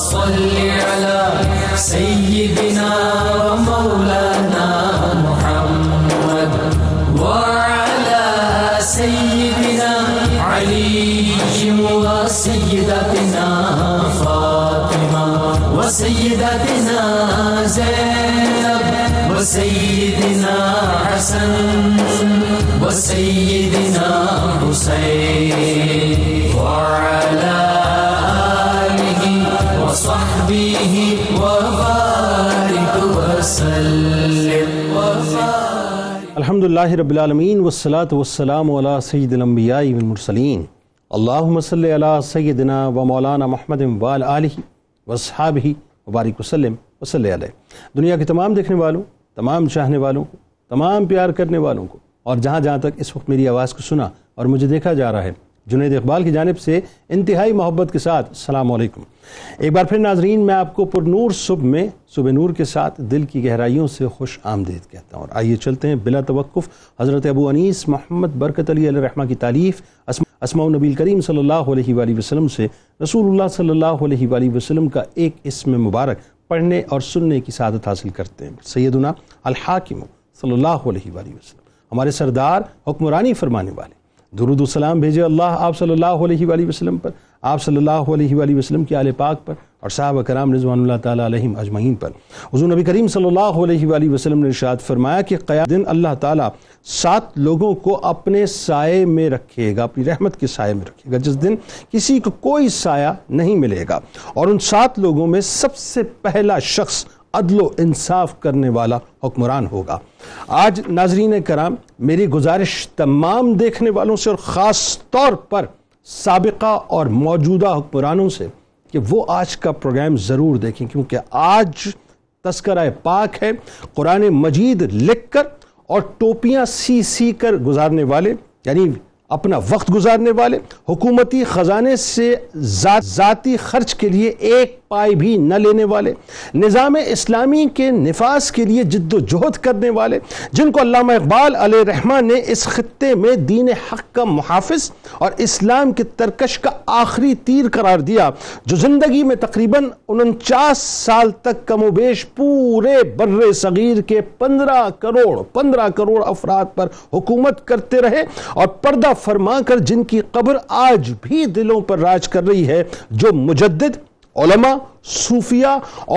صل على سيدنا ومولانا محمد وعلى سيدنا علي وسيدتنا فاطمة وسيدتنا زينب وسيدنا حسن وسيدنا حسين وعلى آله وصحبه وبارك وسلم الحمدللہ رب العالمین والصلاة والسلام علی سید الانبیاء والمرسلین اللہم صلی علی سیدنا و مولانا محمد وعلی آلہ واصحابہ وبارک وسلم وصلی علیہ۔ دنیا کے تمام دیکھنے والوں، تمام چاہنے والوں کو، تمام پیار کرنے والوں کو، اور جہاں جہاں تک اس وقت میری آواز کو سنا اور مجھے دیکھا جا رہا ہے، جنید اقبال کی جانب سے انتہائی محبت کے ساتھ السلام علیکم۔ ایک بار پھر ناظرین، میں آپ کو پرنور صبح میں صبح نور کے ساتھ دل کی گہرائیوں سے خوش آمدید کہتا ہوں، اور آئیے چلتے ہیں بلا توقف حضرت ابو انیس محمد برکت علی علیہ الرحمہ کی تالیف اسماء النبی کریم صلی اللہ علیہ وآلہ وسلم سے رسول اللہ صلی اللہ علیہ وآلہ وسلم کا ایک اسم مبارک پڑھنے اور سننے کی سعادت حاصل کرتے ہیں۔ سیدنا الحاکم صلی اللہ علیہ وآلہ وسلم، ہمارے سردار، حکمرانی فرمانے والے، درود و سلام بھیجے اللہ آپ صلی اللہ علیہ وآلہ وسلم پر، آپ صلی اللہ علیہ وآلہ وسلم کے آل پاک پر، اور صحابہ کرام رضوان اللہ تعالیٰ علیہم اجمعین پر۔ حضور نبی کریم صلی اللہ علیہ وآلہ وسلم نے ارشاد فرمایا کہ قیامت دن اللہ تعالیٰ 7 لوگوں کو اپنے سائے میں رکھے گا، اپنی رحمت کے سائے میں رکھے گا، جس دن کسی کو کوئی سایہ نہیں ملے گا، اور ان 7 لوگوں میں سب سے پہلا شخص عدل و انصاف کرنے والا حکمران ہوگا۔ آج ناظرین کرام، میری گزارش تمام دیکھنے والوں سے اور خاص طور پر سابقہ اور موجودہ حکمرانوں سے کہ وہ آج کا پروگرام ضرور دیکھیں، کیونکہ آج تذکرہ پاک ہے، قرآن مجید لکھ کر اور ٹوپیاں سی کر گزارنے والے، یعنی اپنا وقت گزارنے والے، حکومتی خزانے سے ذاتی خرچ کے لیے ایک پائی بھی نہ لینے والے، نظام اسلامی کے نفاذ کے لیے جد و جہد کرنے والے، جن کو علامہ اقبال علیہ رحمہ نے اس خطے میں دین حق کا محافظ اور اسلام کے ترکش کا آخری تیر قرار دیا، جو زندگی میں تقریباً 49 سال تک کم و بیش پورے بر صغیر کے 15 کروڑ افراد پر حکومت کرتے رہے، اور پردہ فرما کر جن کی قبر آج بھی دلوں پر راج کر رہی ہے، جو مجدد، علماء، صوفیہ،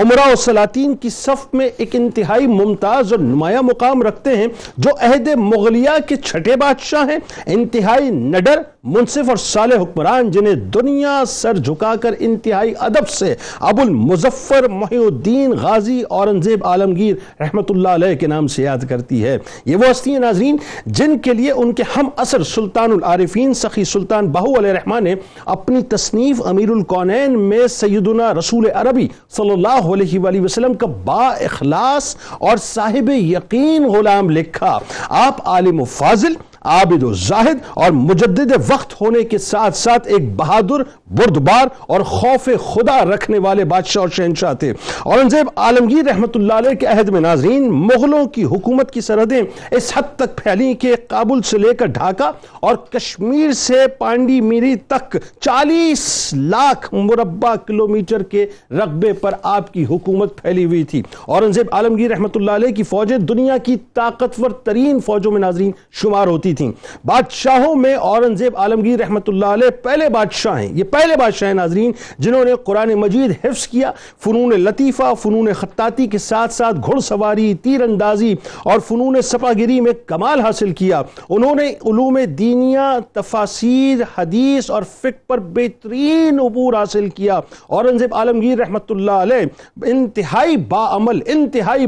عمراء و سلاطین کی صف میں ایک انتہائی ممتاز اور نمایاں مقام رکھتے ہیں، جو عہد مغلیہ کے چھٹے بادشاہ ہیں، انتہائی نڈر، منصف اور صالح حکمران، جنہیں دنیا سر جھکا کر انتہائی ادب سے ابو المظفر محی الدین غازی اورنگزیب عالمگیر رحمت اللہ علیہ کے نام سے یاد کرتی ہے۔ یہ وہ ہستی ہیں ناظرین جن کے لیے ان کے ہم عصر سلطان العارفین سخی سلطان باہو علیہ رحمہ نے اپنی تصنیف امیر الکونین میں سیدنا رسول عربی صلی اللہ علیہ وآلہ وسلم کا با اخلاص اور صاحب یقین غلام لکھا۔ آپ عالم و فاضل، عابد و زاہد اور مجدد وقت ہونے کے ساتھ ساتھ ایک بہادر، بردبار اور خوف خدا رکھنے والے بادشاہ اور شہنشاہ تھے۔ اورنگزیب عالمگیر رحمت اللہ علیہ کے عہد میں ناظرین، مغلوں کی حکومت کی سرحدیں اس حد تک پھیلی کہ کابل سے لے کر ڈھاکہ اور کشمیر سے پانڈی میری تک 40 لاکھ مربع کلومیٹر کے رقبے پر آپ کی حکومت پھیلی ہوئی تھی۔ اورنگزیب عالمگیر رحمت اللہ علیہ کی فوجیں دنیا کی طاقتور ترین فوجوں میں ناظرین شمار ہوتی تھیں۔ بادشاہوں میں اورنگزیب عالمگیر رحمت اللہ علیہ پہلے بادشاہ ہیں، یہ پہلے بادشاہ ہیں ناظرین جنہوں نے قرآن مجید حفظ کیا، فنون لطیفہ، فنون خطاطی کے ساتھ ساتھ گھڑ سواری، تیر اندازی اور فنون سپاگیری میں کمال حاصل کیا۔ انہوں نے علوم دینیہ، تفاسیر، حدیث اور فقہ پر بہترین عبور حاصل کیا۔ اورنگزیب عالمگیر رحمت اللہ علیہ انتہائی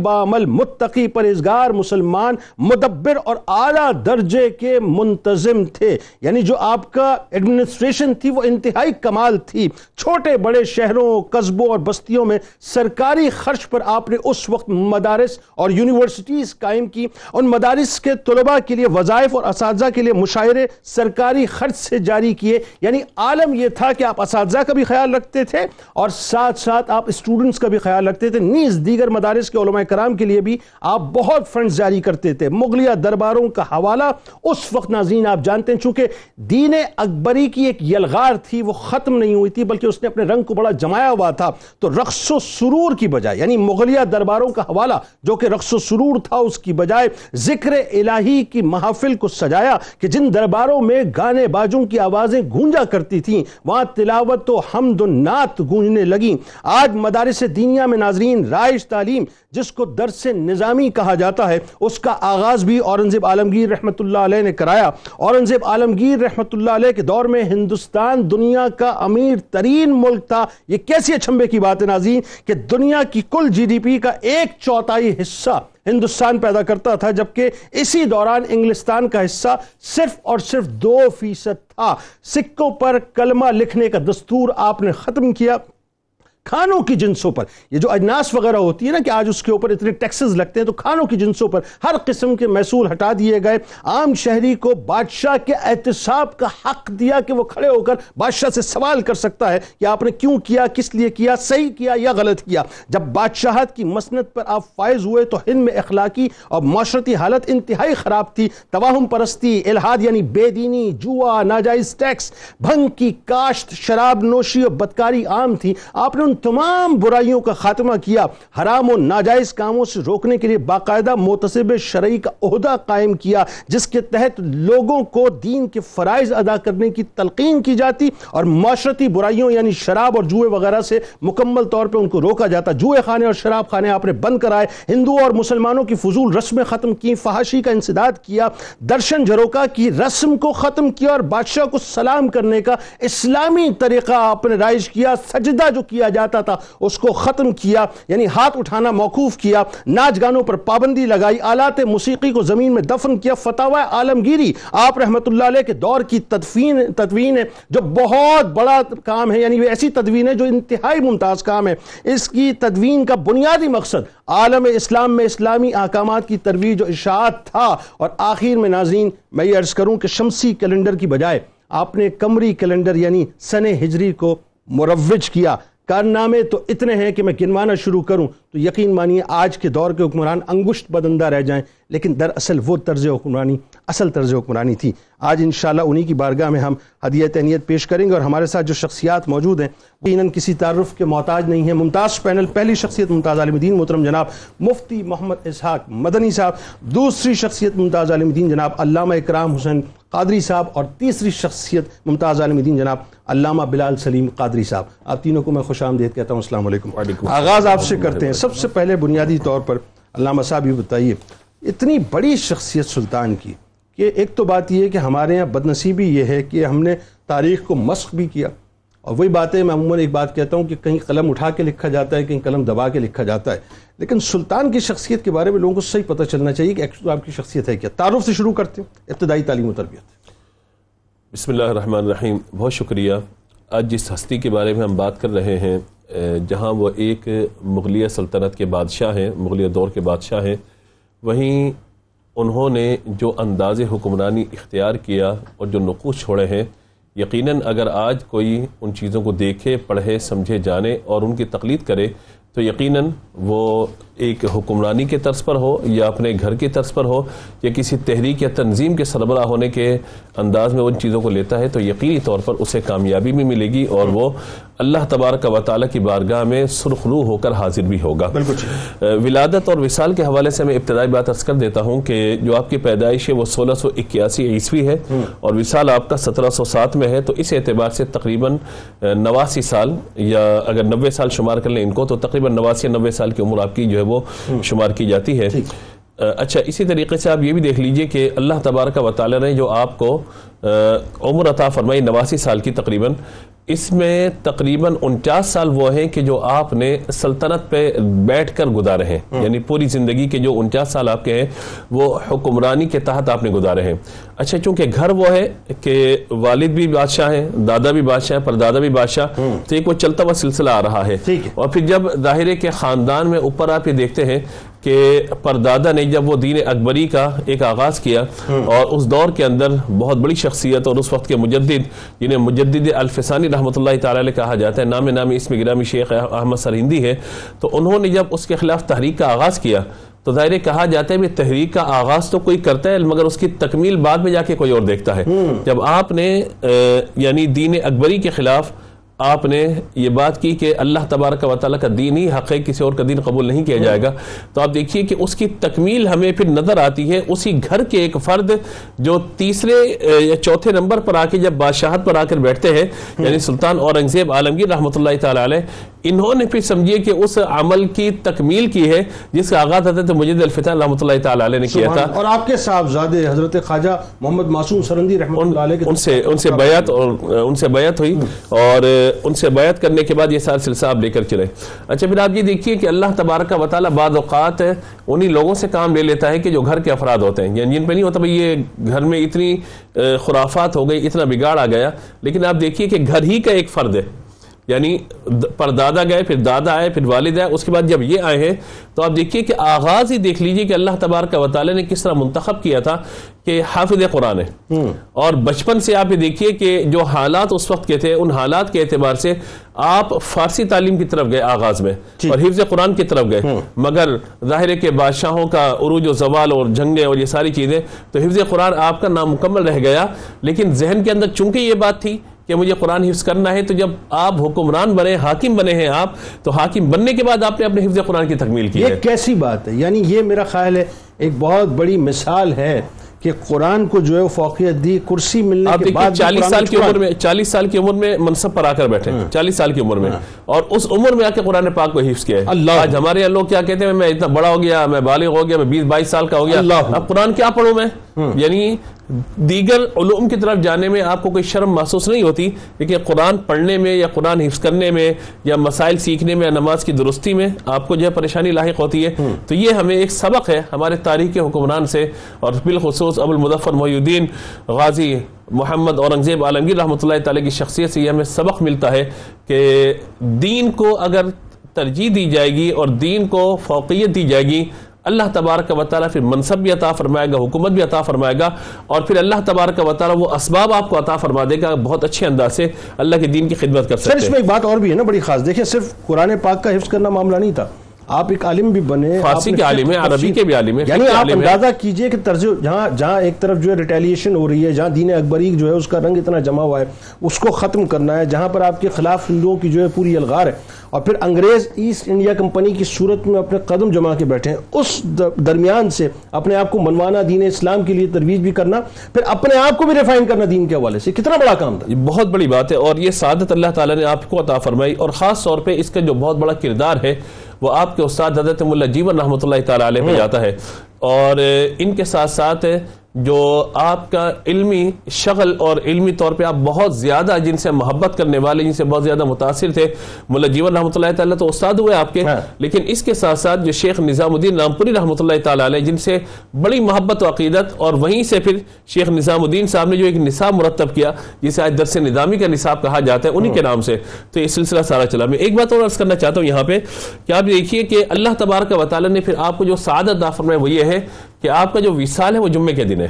باعمل، متقی، پرہیزگار، مسلمان، مدبر اور اعلیٰ درجے کے منتظم تھے، یعنی جو آپ کا ایڈمنسٹریشن تھی وہ انتہائی کمال تھی۔ چھوٹے بڑے شہروں، قصبوں اور بستیوں میں سرکاری خرچ پر آپ نے اس وقت مدارس اور یونیورسٹیز قائم کی۔ ان مدارس کے طلباء کے لیے وظائف اور اساتذہ کے لیے مشاعرے سرکاری خرچ سے جاری کیے، یعنی عالم یہ تھا کہ آپ اساتذہ کا بھی خیال رکھتے تھے اور ساتھ ساتھ آپ اسٹوڈنٹس کا بھی خیال رکھتے تھے، نیز دیگر مدارس کے علماء کرام کے لیے بھی آپ بہت فنڈز جاری کرتے تھے۔ مغلیہ درباروں کا حوالہ اس وقت ناظرین آپ جانتے ہیں، چونکہ دین اکبری کی ایک یلغار تھی، وہ ختم نہیں ہوئی تھی بلکہ اس نے اپنے رنگ کو بڑا جمایا ہوا تھا. تو رقص و سرور کی بجائے, یعنی مغلیہ درباروں کا حوالہ جو کہ رقص و سرور تھا, اس کی بجائے ذکر الہی کی محافل کو سجایا کہ جن درباروں میں گانے باجوں کی آوازیں گونجا کرتی تھیں وہاں تلاوت و حمد و نعت گونجنے لگیں. آج مدارس دینیہ میں ناظرین رائج تعلیم جس کو درس نظامی کہا جاتا ہے اس کا آغاز بھی اورنگزیب عالمگیر رحمت اللہ علیہ نے کرایا. اورنگزیب عالمگیر رحمت اللہ علیہ کے دور میں ہندوستان دنیا کا امیر ترین ملک تھا. یہ کیسی اچھمبے کی بات ہے ناظرین کہ دنیا کی کل جی ڈی پی کا 1/4 حصہ ہندوستان پیدا کرتا تھا, جبکہ اسی دوران انگلستان کا حصہ صرف اور صرف 2% تھا. سکوں پر کلمہ لکھنے کا دستور آپ نے ختم کیا. کھانوں کی جنسوں پر, یہ جو اجناس وغیرہ ہوتی ہے نا کہ آج اس کے اوپر اتنے ٹیکسز لگتے ہیں, تو کھانوں کی جنسوں پر ہر قسم کے محصول ہٹا دیے گئے. عام شہری کو بادشاہ کے احتساب کا حق دیا کہ وہ کھڑے ہو کر بادشاہ سے سوال کر سکتا ہے کہ آپ نے کیوں کیا, کس لیے کیا, صحیح کیا یا غلط کیا. جب بادشاہت کی مسند پر آپ فائز ہوئے تو ہند میں اخلاقی اور معاشرتی حالت انتہائی خراب تھی. توہم پرستی, الحاد یعنی بے دینی, جوا, ناجائز ٹیکس, بھنگ کی کاشت, شراب نوشی اور بدکاری عام تھی. آپ نے ان تمام برائیوں کا خاتمہ کیا. حرام و ناجائز کاموں سے روکنے کے لیے باقاعدہ محتسب شرعی کا عہدہ قائم کیا جس کے تحت لوگوں کو دین کے فرائض ادا کرنے کی تلقین کی جاتی اور معاشرتی برائیوں یعنی شراب اور جوئے وغیرہ سے مکمل طور پہ ان کو روکا جاتا. جوئے خانے اور شراب خانے آپ نے بند کرائے. ہندوؤں اور مسلمانوں کی فضول رسمیں ختم کی. فحاشی کا انسداد کیا. درشن جروکا کی رسم کو ختم کیا اور بادشاہ کو سلام کرنے کا اسلامی طریقہ آپ نے رائج کیا. سجدہ جو کیا جاتا تھا اس کو ختم کیا, یعنی ہاتھ اٹھانا موقوف کیا. ناچ گانوں پر پابندی لگائی. آلات موسیقی کو زمین میں دفن کیا. فتاوی عالمگیری آپ رحمت اللہ علیہ کے دور کی تدوین ہے جو بہت بڑا کام ہے, یعنی ایسی تدوین ہے جو انتہائی ممتاز کام ہے. اس کی تدوین کا بنیادی مقصد عالم اسلام میں اسلامی احکامات کی ترویج و اشاعت تھا. اور آخر میں ناظرین میں یہ عرض کروں کہ شمسی کیلنڈر کی بجائے آپ نے قمری کیلنڈر یعنی سن ہجری کو مروج کیا. کارنامے تو اتنے ہیں کہ میں گنوانا شروع کروں تو یقین مانیے آج کے دور کے حکمران انگشت بدندہ رہ جائیں, لیکن دراصل وہ طرز حکمرانی اصل طرز حکمرانی تھی. آج انشاءاللہ انہی کی بارگاہ میں ہم ہدیہ تہنیت پیش کریں گے اور ہمارے ساتھ جو شخصیات موجود ہیں وہ یقیناً کسی تعارف کے محتاج نہیں ہیں. ممتاز پینل, پہلی شخصیت ممتاز عالم دین محترم جناب مفتی محمد اسحاق مدنی صاحب, دوسری شخصیت ممتاز عالم دین جناب علامہ اکرام حسین قادری صاحب, اور تیسری شخصیت ممتاز عالم دین جناب علامہ بلال سلیم قادری صاحب. آپ تینوں کو میں خوش آمدید کہتا ہوں. السلام علیکم. آغاز آپ سے کرتے ہیں. سب سے پہلے بنیادی طور پر علامہ صاحب یہ بتائیے, اتنی بڑی شخصیت سلطان کی کہ ایک تو بات یہ ہے کہ ہمارے یہاں بدنصیبی یہ ہے کہ ہم نے تاریخ کو مسخ بھی کیا, اور وہی بات ہے میں عموماً ایک بات کہتا ہوں کہ کہیں قلم اٹھا کے لکھا جاتا ہے, کہیں قلم دبا کے لکھا جاتا ہے, لیکن سلطان کی شخصیت کے بارے میں لوگوں کو صحیح پتہ چلنا چاہیے کہ آپ کی شخصیت ہے کیا. تعارف سے شروع کرتے ہیں, ابتدائی تعلیم و تربیت. بسم اللہ الرحمن الرحیم. بہت شکریہ. آج جس ہستی کے بارے میں ہم بات کر رہے ہیں جہاں وہ ایک مغلیہ سلطنت کے بادشاہ ہیں, مغلیہ دور کے بادشاہ ہیں, وہیں انہوں نے جو انداز حکمرانی اختیار کیا اور جو نقوش چھوڑے ہیں, یقیناً اگر آج کوئی ان چیزوں کو دیکھے, پڑھے, سمجھے, جانے اور ان کی تقلید کرے تو یقیناً وہ ایک حکمرانی کے طرز پر ہو یا اپنے گھر کے طرز پر ہو یا کسی تحریک یا تنظیم کے سربراہ ہونے کے انداز میں ان چیزوں کو لیتا ہے تو یقینی طور پر اسے کامیابی بھی ملے گی اور وہ اللہ تبارک و تعالیٰ کی بارگاہ میں سرخرو ہو کر حاضر بھی ہوگا. ولادت اور وصال کے حوالے سے میں ابتدائی بات عرض کر دیتا ہوں کہ جو آپ کی پیدائش ہے وہ 1681 عیسوی ہے اور وصال آپ کا 1707 میں ہے, تو اس اعتبار سے تقریباً 89 سال یا اگر 90 سال شمار کر لیں ان کو تو تقریباً 89 سال کی عمر آپ کی جو ہے وہ شمار کی جاتی ہے. اچھا, اسی طریقے سے آپ یہ بھی دیکھ لیجئے کہ اللہ تبارک و تعالی نے جو آپ کو عمر عطا فرمائی 89 سال کی تقریباً, اس میں تقریباً 49 سال وہ ہیں کہ جو آپ نے سلطنت پہ بیٹھ کر گزارے ہیں, یعنی پوری زندگی کے جو 49 سال آپ کے ہیں وہ حکمرانی کے تحت آپ نے گزارے ہیں. اچھا, چونکہ گھر وہ ہے کہ والد بھی بادشاہ ہیں, دادا بھی بادشاہ, پردادا بھی بادشاہ, تو ایک وہ چلتا ہوا سلسلہ آ رہا ہے. اور پھر جب ظاہر ہے کہ خاندان میں اوپر آپ یہ دیکھتے ہیں کہ پردادا نے جب وہ دین اکبری کا ایک آغاز کیا اور اس دور کے اندر بہت بڑی شخصیت اور اس وقت کے مجدد جنہیں مجدد الفسانی رحمۃ اللہ تعالی علیہ کہا جاتا ہے, نام اسم گرامی شیخ احمد سرہندی ہے, تو انہوں نے جب اس کے خلاف تحریک کا آغاز کیا تو ظاہر کہا جاتا ہے کہ تحریک کا آغاز تو کوئی کرتا ہے مگر اس کی تکمیل بعد میں جا کے کوئی اور دیکھتا ہے. جب آپ نے یعنی دین اکبری کے خلاف آپ نے یہ بات کی کہ اللہ تبارک و تعالیٰ کا دین ہی حق ہے، کسی اور کا دین قبول نہیں کیا جائے گا، تو آپ دیکھیے کہ اس کی تکمیل ہمیں پھر نظر آتی ہے اسی گھر کے ایک فرد جو تیسرے یا چوتھے نمبر پر آ کے جب بادشاہت پر آ کر بیٹھتے ہیں، یعنی سلطان اورنگزیب عالمگیر رحمۃ اللہ تعالی علیہ، انہوں نے پھر سمجھیے کہ اس عمل کی تکمیل کی ہے جس کا آغاز حضرت مجد الفتح رحمۃ اللہ تعالی علیہ نے کیا تھا، اور آپ کے صاحبزادے حضرت خواجہ محمد معصوم سرندی رحمۃ اللہ علیہ ان سے بیعت ہوئی، اور ان سے بیعت کرنے کے بعد یہ سارا سلسلہ آپ لے کر چلے۔ اچھا، پھر آپ یہ دیکھیے کہ اللہ تبارک و تعالیٰ بعض اوقات انہی لوگوں سے کام لے لیتا ہے کہ جو گھر کے افراد ہوتے ہیں، یعنی جن پہ نہیں ہوتا بھئی یہ گھر میں اتنی خرافات ہو گئی، اتنا بگاڑ آ گیا، لیکن آپ دیکھیے کہ گھر ہی کا ایک فرد ہے، یعنی پردادا گئے، پھر دادا آئے، پھر والد آئے، اس کے بعد جب یہ آئے ہیں تو آپ دیکھیے کہ آغاز ہی دیکھ لیجیے کہ اللہ تبارک و تعالی نے کس طرح منتخب کیا تھا کہ حافظ قرآن ہے، اور بچپن سے آپ یہ دیکھیے کہ جو حالات اس وقت کے تھے ان حالات کے اعتبار سے آپ فارسی تعلیم کی طرف گئے آغاز میں اور حفظ قرآن کی طرف گئے، مگر ظاہر ہے کہ بادشاہوں کا عروج و زوال اور جنگیں اور یہ ساری چیزیں، تو حفظ قرآن آپ کا نامکمل رہ گیا، لیکن ذہن کے اندر چونکہ یہ بات تھی کہ مجھے قرآن حفظ کرنا ہے، تو جب آپ حکمران بنے، حاکم بنے ہیں آپ، تو حاکم بننے کے بعد آپ نے اپنے حفظ قرآن کی تکمیل کی ہے۔ یہ کیسی بات ہے؟ یعنی یہ میرا خیال ہے ایک بہت بڑی مثال ہے کہ قرآن کو جو ہے فوقیت دی، کرسی ملنے کے بعد 40 سال کی عمر میں منصب پر آ کر بیٹھے، 40 سال کی عمر میں، اور اس عمر میں آ کے قرآن پاک کو حفظ کیا ہے۔ آج ہمارے یہاں لوگ کیا کہتے ہیں، میں اتنا بڑا ہو گیا، میں بالغ ہو گیا، میں 20-22 سال کا ہو گیا، اب قرآن کیا پڑھوں میں؟ یعنی دیگر علوم کی طرف جانے میں آپ کو کوئی شرم محسوس نہیں ہوتی، لیکن قرآن پڑھنے میں یا قرآن حفظ کرنے میں یا مسائل سیکھنے میں یا نماز کی درستی میں آپ کو جو ہے پریشانی لاحق ہوتی ہے۔ تو یہ ہمیں ایک سبق ہے ہمارے تاریخ کے حکمران سے، اور بالخصوص ابو المظفر محی الدین غازی محمد اورنگزیب عالمگیر رحمۃ اللہ تعالی کی شخصیت سے یہ ہمیں سبق ملتا ہے کہ دین کو اگر ترجیح دی جائے گی اور دین کو فوقیت دی جائے گی، اللہ تبارک و تعالیٰ پھر منصب بھی عطا فرمائے گا، حکومت بھی عطا فرمائے گا، اور پھر اللہ تبارک و تعالیٰ وہ اسباب آپ کو عطا فرما دے گا، بہت اچھے انداز سے اللہ کے دین کی خدمت کر سکتے ہیں۔ سر اس میں ایک بات اور بھی ہے نا بڑی خاص، دیکھیں صرف قرآن پاک کا حفظ کرنا معاملہ نہیں تھا، آپ ایک عالم بھی بنے، فارسی کے عالم ہیں، عربی کے بھی عالم ہیں، یعنی آپ اندازہ کیجئے کہ طرز جہاں ایک طرف جو ہے ریٹیلیشن ہو رہی ہے، جہاں دین اکبری جو ہے اس کا رنگ اتنا جمع ہوا ہے، اس کو ختم کرنا ہے، جہاں پر آپ کے خلاف ہندوؤں کی جو ہے پوری الغار ہے، اور پھر انگریز ایسٹ انڈیا کمپنی کی صورت میں اپنے قدم جما کے بیٹھے ہیں، اس درمیان سے اپنے آپ کو منوانا، دین اسلام کے لیے ترویج بھی کرنا، پھر اپنے آپ کو بھی ریفائن کرنا دین کے حوالے سے، کتنا بڑا کام تھا۔ یہ بہت بڑی بات ہے، اور یہ سعادت اللہ تعالیٰ نے آپ کو عطا فرمائی، اور خاص طور پہ اس کا جو بہت بڑا کردار ہے وہ آپ کے استاد حضرت ملا جیون رحمۃ اللہ تعالی علیہ پہ جاتا ہے، اور ان کے ساتھ ساتھ جو آپ کا علمی شغل اور علمی طور پہ آپ بہت زیادہ جن سے محبت کرنے والے، جن سے بہت زیادہ متاثر تھے، ملا جیون رحمۃ اللہ تعالیٰ تو استاد ہوئے آپ کے، لیکن اس کے ساتھ ساتھ جو شیخ نظام الدین رامپوری رحمۃ اللہ تعالیٰ علیہ، جن سے بڑی محبت و عقیدت، اور وہیں سے پھر شیخ نظام الدین صاحب نے جو ایک نصاب مرتب کیا جسے آج درس نظامی کا نصاب کہا جاتا ہے، انہی کے نام سے تو یہ سلسلہ سارا چلا۔ میں ایک بات اور عرض کرنا چاہتا ہوں یہاں پہ کہ آپ دیکھیے کہ اللہ تبارک و تعالیٰ نے پھر آپ کو جو سعادت عطا فرمائی وہ یہ ہے کہ آپ کا جو وصال ہے وہ جمعے کے دن ہے،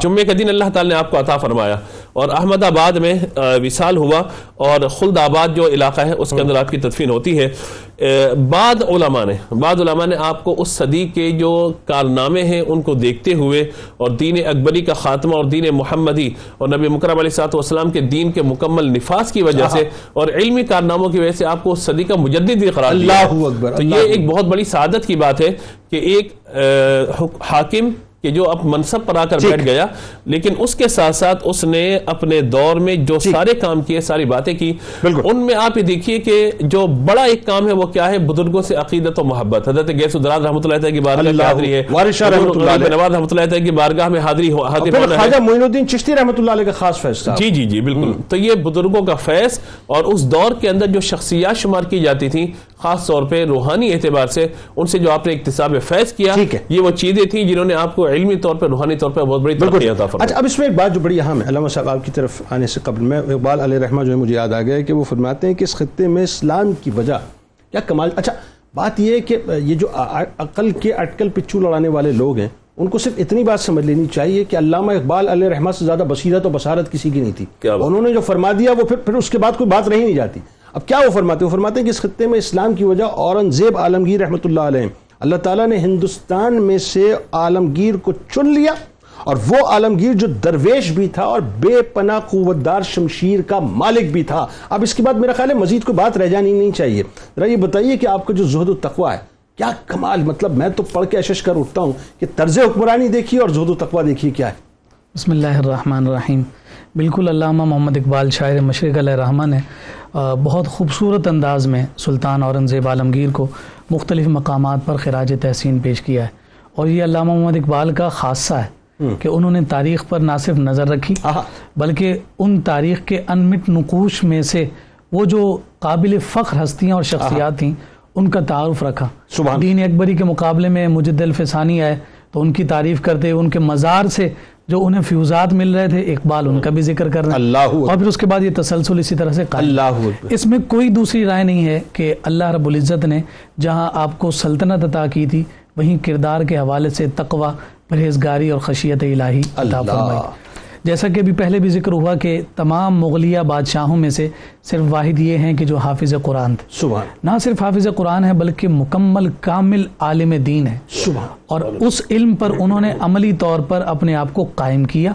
جمعے کے دن اللہ تعالی نے آپ کو عطا فرمایا، اور احمد آباد میں وصال ہوا، اور خلد آباد جو علاقہ ہے اس کے اندر آپ کی تدفین ہوتی ہے۔ بعض علماء نے آپ کو اس صدی کے جو کارنامے ہیں ان کو دیکھتے ہوئے، اور دین اکبری کا خاتمہ اور دین محمدی اور نبی مکرم علیہ الصلوۃ والسلام کے دین کے مکمل نفاذ کی وجہ سے اور علمی کارناموں کی وجہ سے آپ کو اس صدی کا مجدد بھی قرار دیا۔ اللہ اکبر۔ تو یہ ایک بہت بڑی سعادت کی بات ہے کہ ایک حاکم کہ جو اب منصب پر آ کر بیٹھ گیا، لیکن اس کے ساتھ ساتھ اس نے اپنے دور میں جو سارے کام کیے، ساری باتیں کی، ان میں آپ یہ دیکھیے کہ جو بڑا ایک کام ہے وہ کیا ہے، بزرگوں سے عقیدت و محبت۔ حضرت غیث الدراز رحمۃ اللہ تعالی کی بارگاہ میں حاضری ہے، وارث شاہ رحمۃ اللہ علیہ، نواز رحمۃ اللہ تعالی کی بارگاہ میں حاضر ہونا ہے، خواجہ معین الدین چشتی رحمۃ اللہ علیہ کا خاص فیض تھا۔ جی بالکل۔ تو یہ بزرگوں کا فیض، اور اس دور کے اندر جو شخصیات شمار کی جاتی تھیں خاص طور پہ روحانی اعتبار سے، ان سے جو آپ نے اکتساب فیض کیا، یہ وہ چیزیں تھیں جنہوں نے آپ کو علمی طور پہ روحانی طور پر بہت بڑی ترقی عطا فرمائی۔ اچھا، اب اس میں ایک بات جو بڑی اہم ہے، علامہ صاحب آپ کی طرف آنے سے قبل میں اقبال علیہ رحمہ جو ہے مجھے یاد آ گیا کہ وہ فرماتے ہیں کہ اس خطے میں اسلام کی وجہ کیا کمال۔ اچھا، بات یہ ہے کہ یہ جو عقل کے اٹکل پچھو لڑانے والے لوگ ہیں، ان کو صرف اتنی بات سمجھ لینی چاہیے کہ علامہ اقبال علیہ رحمہ سے زیادہ بصیرت و بصارت کسی کی نہیں تھی، انہوں نے جو فرما دیا وہ پھر اس کے بعد کوئی بات رہی نہیں جاتی۔ اب کیا وہ فرماتے ہیں کہ اس خطے میں اسلام کی وجہ اورنگزیب عالمگیر رحمۃ اللہ علیہ، اللہ تعالیٰ نے ہندوستان میں سے عالمگیر کو چن لیا اور وہ عالمگیر جو درویش بھی تھا اور بے پناہ قوتدار شمشیر کا مالک بھی تھا. اب اس کے بعد میرا خیال ہے مزید کوئی بات رہ جانی نہیں چاہیے. ذرا یہ بتائیے کہ آپ کا جو زہد و تقویٰ ہے کیا کمال, مطلب میں تو پڑھ کے اشش کر اٹھتا ہوں کہ طرز حکمرانی دیکھیے اور زہد و تقویٰ دیکھیے کیا ہے. بسم اللہ الرحمن الرحیم. بالکل علامہ محمد اقبال شاعر مشرق علیہ الرحمہ نے بہت خوبصورت انداز میں سلطان اورنگزیب عالمگیر کو مختلف مقامات پر خراج تحسین پیش کیا ہے. اور یہ علامہ محمد اقبال کا خاصہ ہے کہ انہوں نے تاریخ پر نہ صرف نظر رکھی بلکہ ان تاریخ کے انمٹ نقوش میں سے وہ جو قابل فخر ہستیاں اور شخصیات تھیں ان کا تعارف رکھا. دین اکبری کے مقابلے میں مجد الفسانی آئے تو ان کی تعریف کرتے, ان کے مزار سے جو انہیں فیوزات مل رہے تھے اقبال ان کا بھی ذکر کر رہے ہیں, اور پھر اس کے بعد یہ تسلسل اسی طرح سے قائم. اس میں کوئی دوسری رائے نہیں ہے کہ اللہ رب العزت نے جہاں آپ کو سلطنت عطا کی تھی وہیں کردار کے حوالے سے تقوی, پرہیزگاری اور خشیت الہی عطا فرمائی. جیسا کہ ابھی پہلے بھی ذکر ہوا کہ تمام مغلیہ بادشاہوں میں سے صرف واحد یہ ہیں کہ جو حافظ قرآن تھے. نہ صرف حافظ قرآن ہے بلکہ مکمل کامل عالم دین ہے, اور اس علم پر انہوں نے عملی طور پر اپنے آپ کو قائم کیا,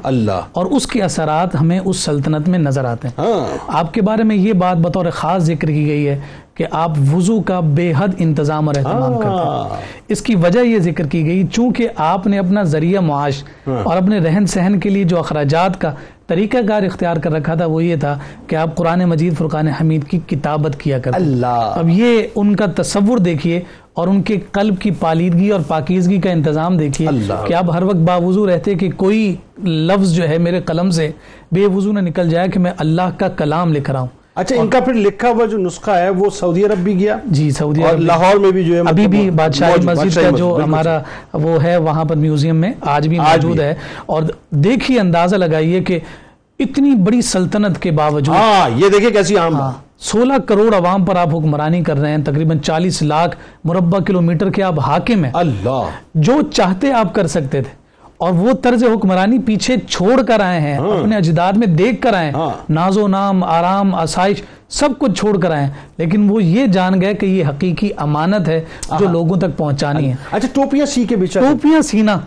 اور اس کے اثرات ہمیں اس سلطنت میں نظر آتے ہیں. آپ کے بارے میں یہ بات بطور خاص ذکر کی گئی ہے کہ آپ وضو کا بے حد انتظام اور اہتمام کرتے ہیں. اس کی وجہ یہ ذکر کی گئی چونکہ آپ نے اپنا ذریعہ معاش اور اپنے رہن سہن کے لیے جو اخراجات کا طریقہ کار اختیار کر رکھا تھا وہ یہ تھا کہ آپ قرآن مجید فرقان حمید کی کتابت کیا کرتے. اب یہ ان کا تصور دیکھیے اور ان کے قلب کی پالیدگی اور پاکیزگی کا انتظام دیکھیے کہ آپ ہر وقت باوضو رہتے کہ کوئی لفظ جو ہے میرے قلم سے بے وضو نہ نکل جائے کہ میں اللہ کا کلام لکھ رہا ہوں. اچھا, ان کا پھر لکھا ہوا جو نسخہ ہے وہ سعودی عرب بھی گیا؟ جی سعودی عرب, اور لاہور میں بھی جو ہے ابھی بھی بادشاہی مسجد کا جو ہمارا وہ ہے وہاں پر میوزیم میں آج بھی موجود ہے. اور دیکھیے اندازہ لگائیے کہ اتنی بڑی سلطنت کے باوجود یہ دیکھیں کیسی عام 16 کروڑ عوام پر آپ حکمرانی کر رہے ہیں, تقریباً 40 لاکھ مربع کلومیٹر کے آپ حاکم ہیں. اللہ, جو چاہتے آپ کر سکتے تھے, اور وہ طرز حکمرانی پیچھے چھوڑ کر آئے ہیں, اپنے اجداد میں دیکھ کر آئے ہیں, ناز و نام, آرام, آسائش سب کچھ چھوڑ کر آئے ہیں, لیکن وہ یہ جان گئے کہ یہ حقیقی امانت ہے جو لوگوں تک پہنچانی ہے. اچھا, ٹوپیاں سی کے بیچارے, ٹوپیاں سینا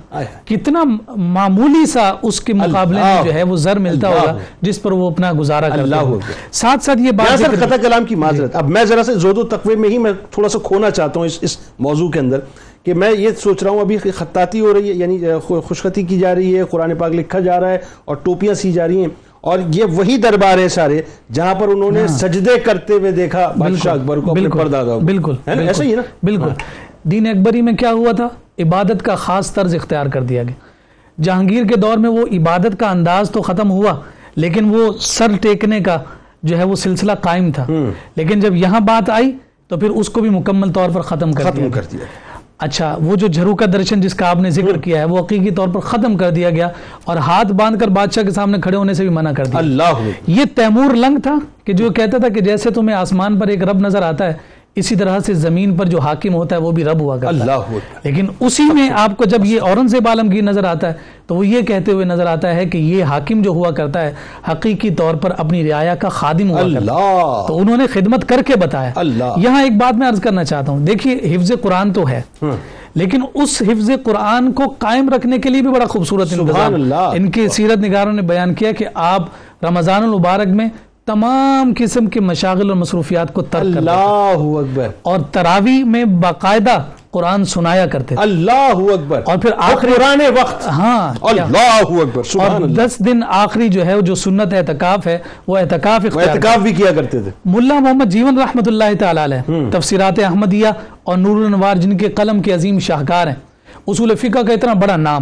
کتنا معمولی سا اس کے مقابلے میں جو ہے وہ زر ملتا ہوگا جس پر وہ اپنا گزارا کرتا ہوگا. ساتھ ساتھ یہ بات خطا کلام کی معذرت, اب میں ذرا سے زہد و تقوی میں ہی میں تھوڑا سا کھونا چاہتا ہوں اس موضوع کے اندر کہ میں یہ سوچ رہا ہوں ابھی خطاطی ہو رہی ہے, یعنی خوشخطی کی جا رہی ہے, قرآن پاک لکھا جا رہا ہے اور ٹوپیاں سی جا رہی ہیں, اور یہ وہی دربار ہیں سارے جہاں پر انہوں نے سجدے کرتے ہوئے دیکھا بادشاہ اکبر کو اپنے پردادا. بالکل ایسا ہی ہے نا. بالکل. دین اکبری میں کیا ہوا تھا, عبادت کا خاص طرز اختیار کر دیا گیا. جہانگیر کے دور میں وہ عبادت کا انداز تو ختم ہوا لیکن وہ سر ٹیکنے کا جو ہے وہ سلسلہ قائم تھا, لیکن جب یہاں بات آئی تو پھر اس کو بھی مکمل طور پر ختم کر دیا. اچھا, وہ جو جھرو کا درشن جس کا آپ نے ذکر کیا ہے وہ حقیقی طور پر ختم کر دیا گیا, اور ہاتھ باندھ کر بادشاہ کے سامنے کھڑے ہونے سے بھی منع کر دیا. اللہ, یہ تیمور لنگ تھا کہ جو کہتا تھا کہ جیسے تمہیں آسمان پر ایک رب نظر آتا ہے اسی طرح سے زمین پر جو حاکم ہوتا ہے وہ بھی رب ہوا کرتا ہے. لیکن اسی میں آپ کو جب یہ اورنگزیب عالمگیر نظر آتا ہے تو وہ یہ کہتے ہوئے نظر آتا ہے کہ یہ حاکم جو ہوا کرتا ہے حقیقی طور پر اپنی رعایا کا خادم ہوا کرتا ہے, تو انہوں نے خدمت کر کے بتایا. یہاں ایک بات میں عرض کرنا چاہتا ہوں, دیکھیے حفظ قرآن تو ہے لیکن اس حفظ قرآن کو قائم رکھنے کے لیے بھی بڑا خوبصورت انتظام ان کے سیرت نگاروں نے بیان کیا کہ آپ رمضان المبارک میں تمام قسم کے مشاغل اور مصروفیات کو ترک کر اللہ اکبر, اور تراویح میں باقاعدہ قرآن سنایا کرتے تھے. اللہ اکبر, اور پھر آخران وقت, ہاں اللہ اکبر, اور 10 دن آخری جو ہے جو سنت اعتکاف ہے وہ اعتکاف بھی کیا کرتے تھے. ملا محمد جیون رحمۃ اللہ تعالی علیہ تفسیرات احمدیہ اور نور الانوار جن کے قلم کے عظیم شاہکار ہیں, اصول فقہ کا اتنا بڑا نام,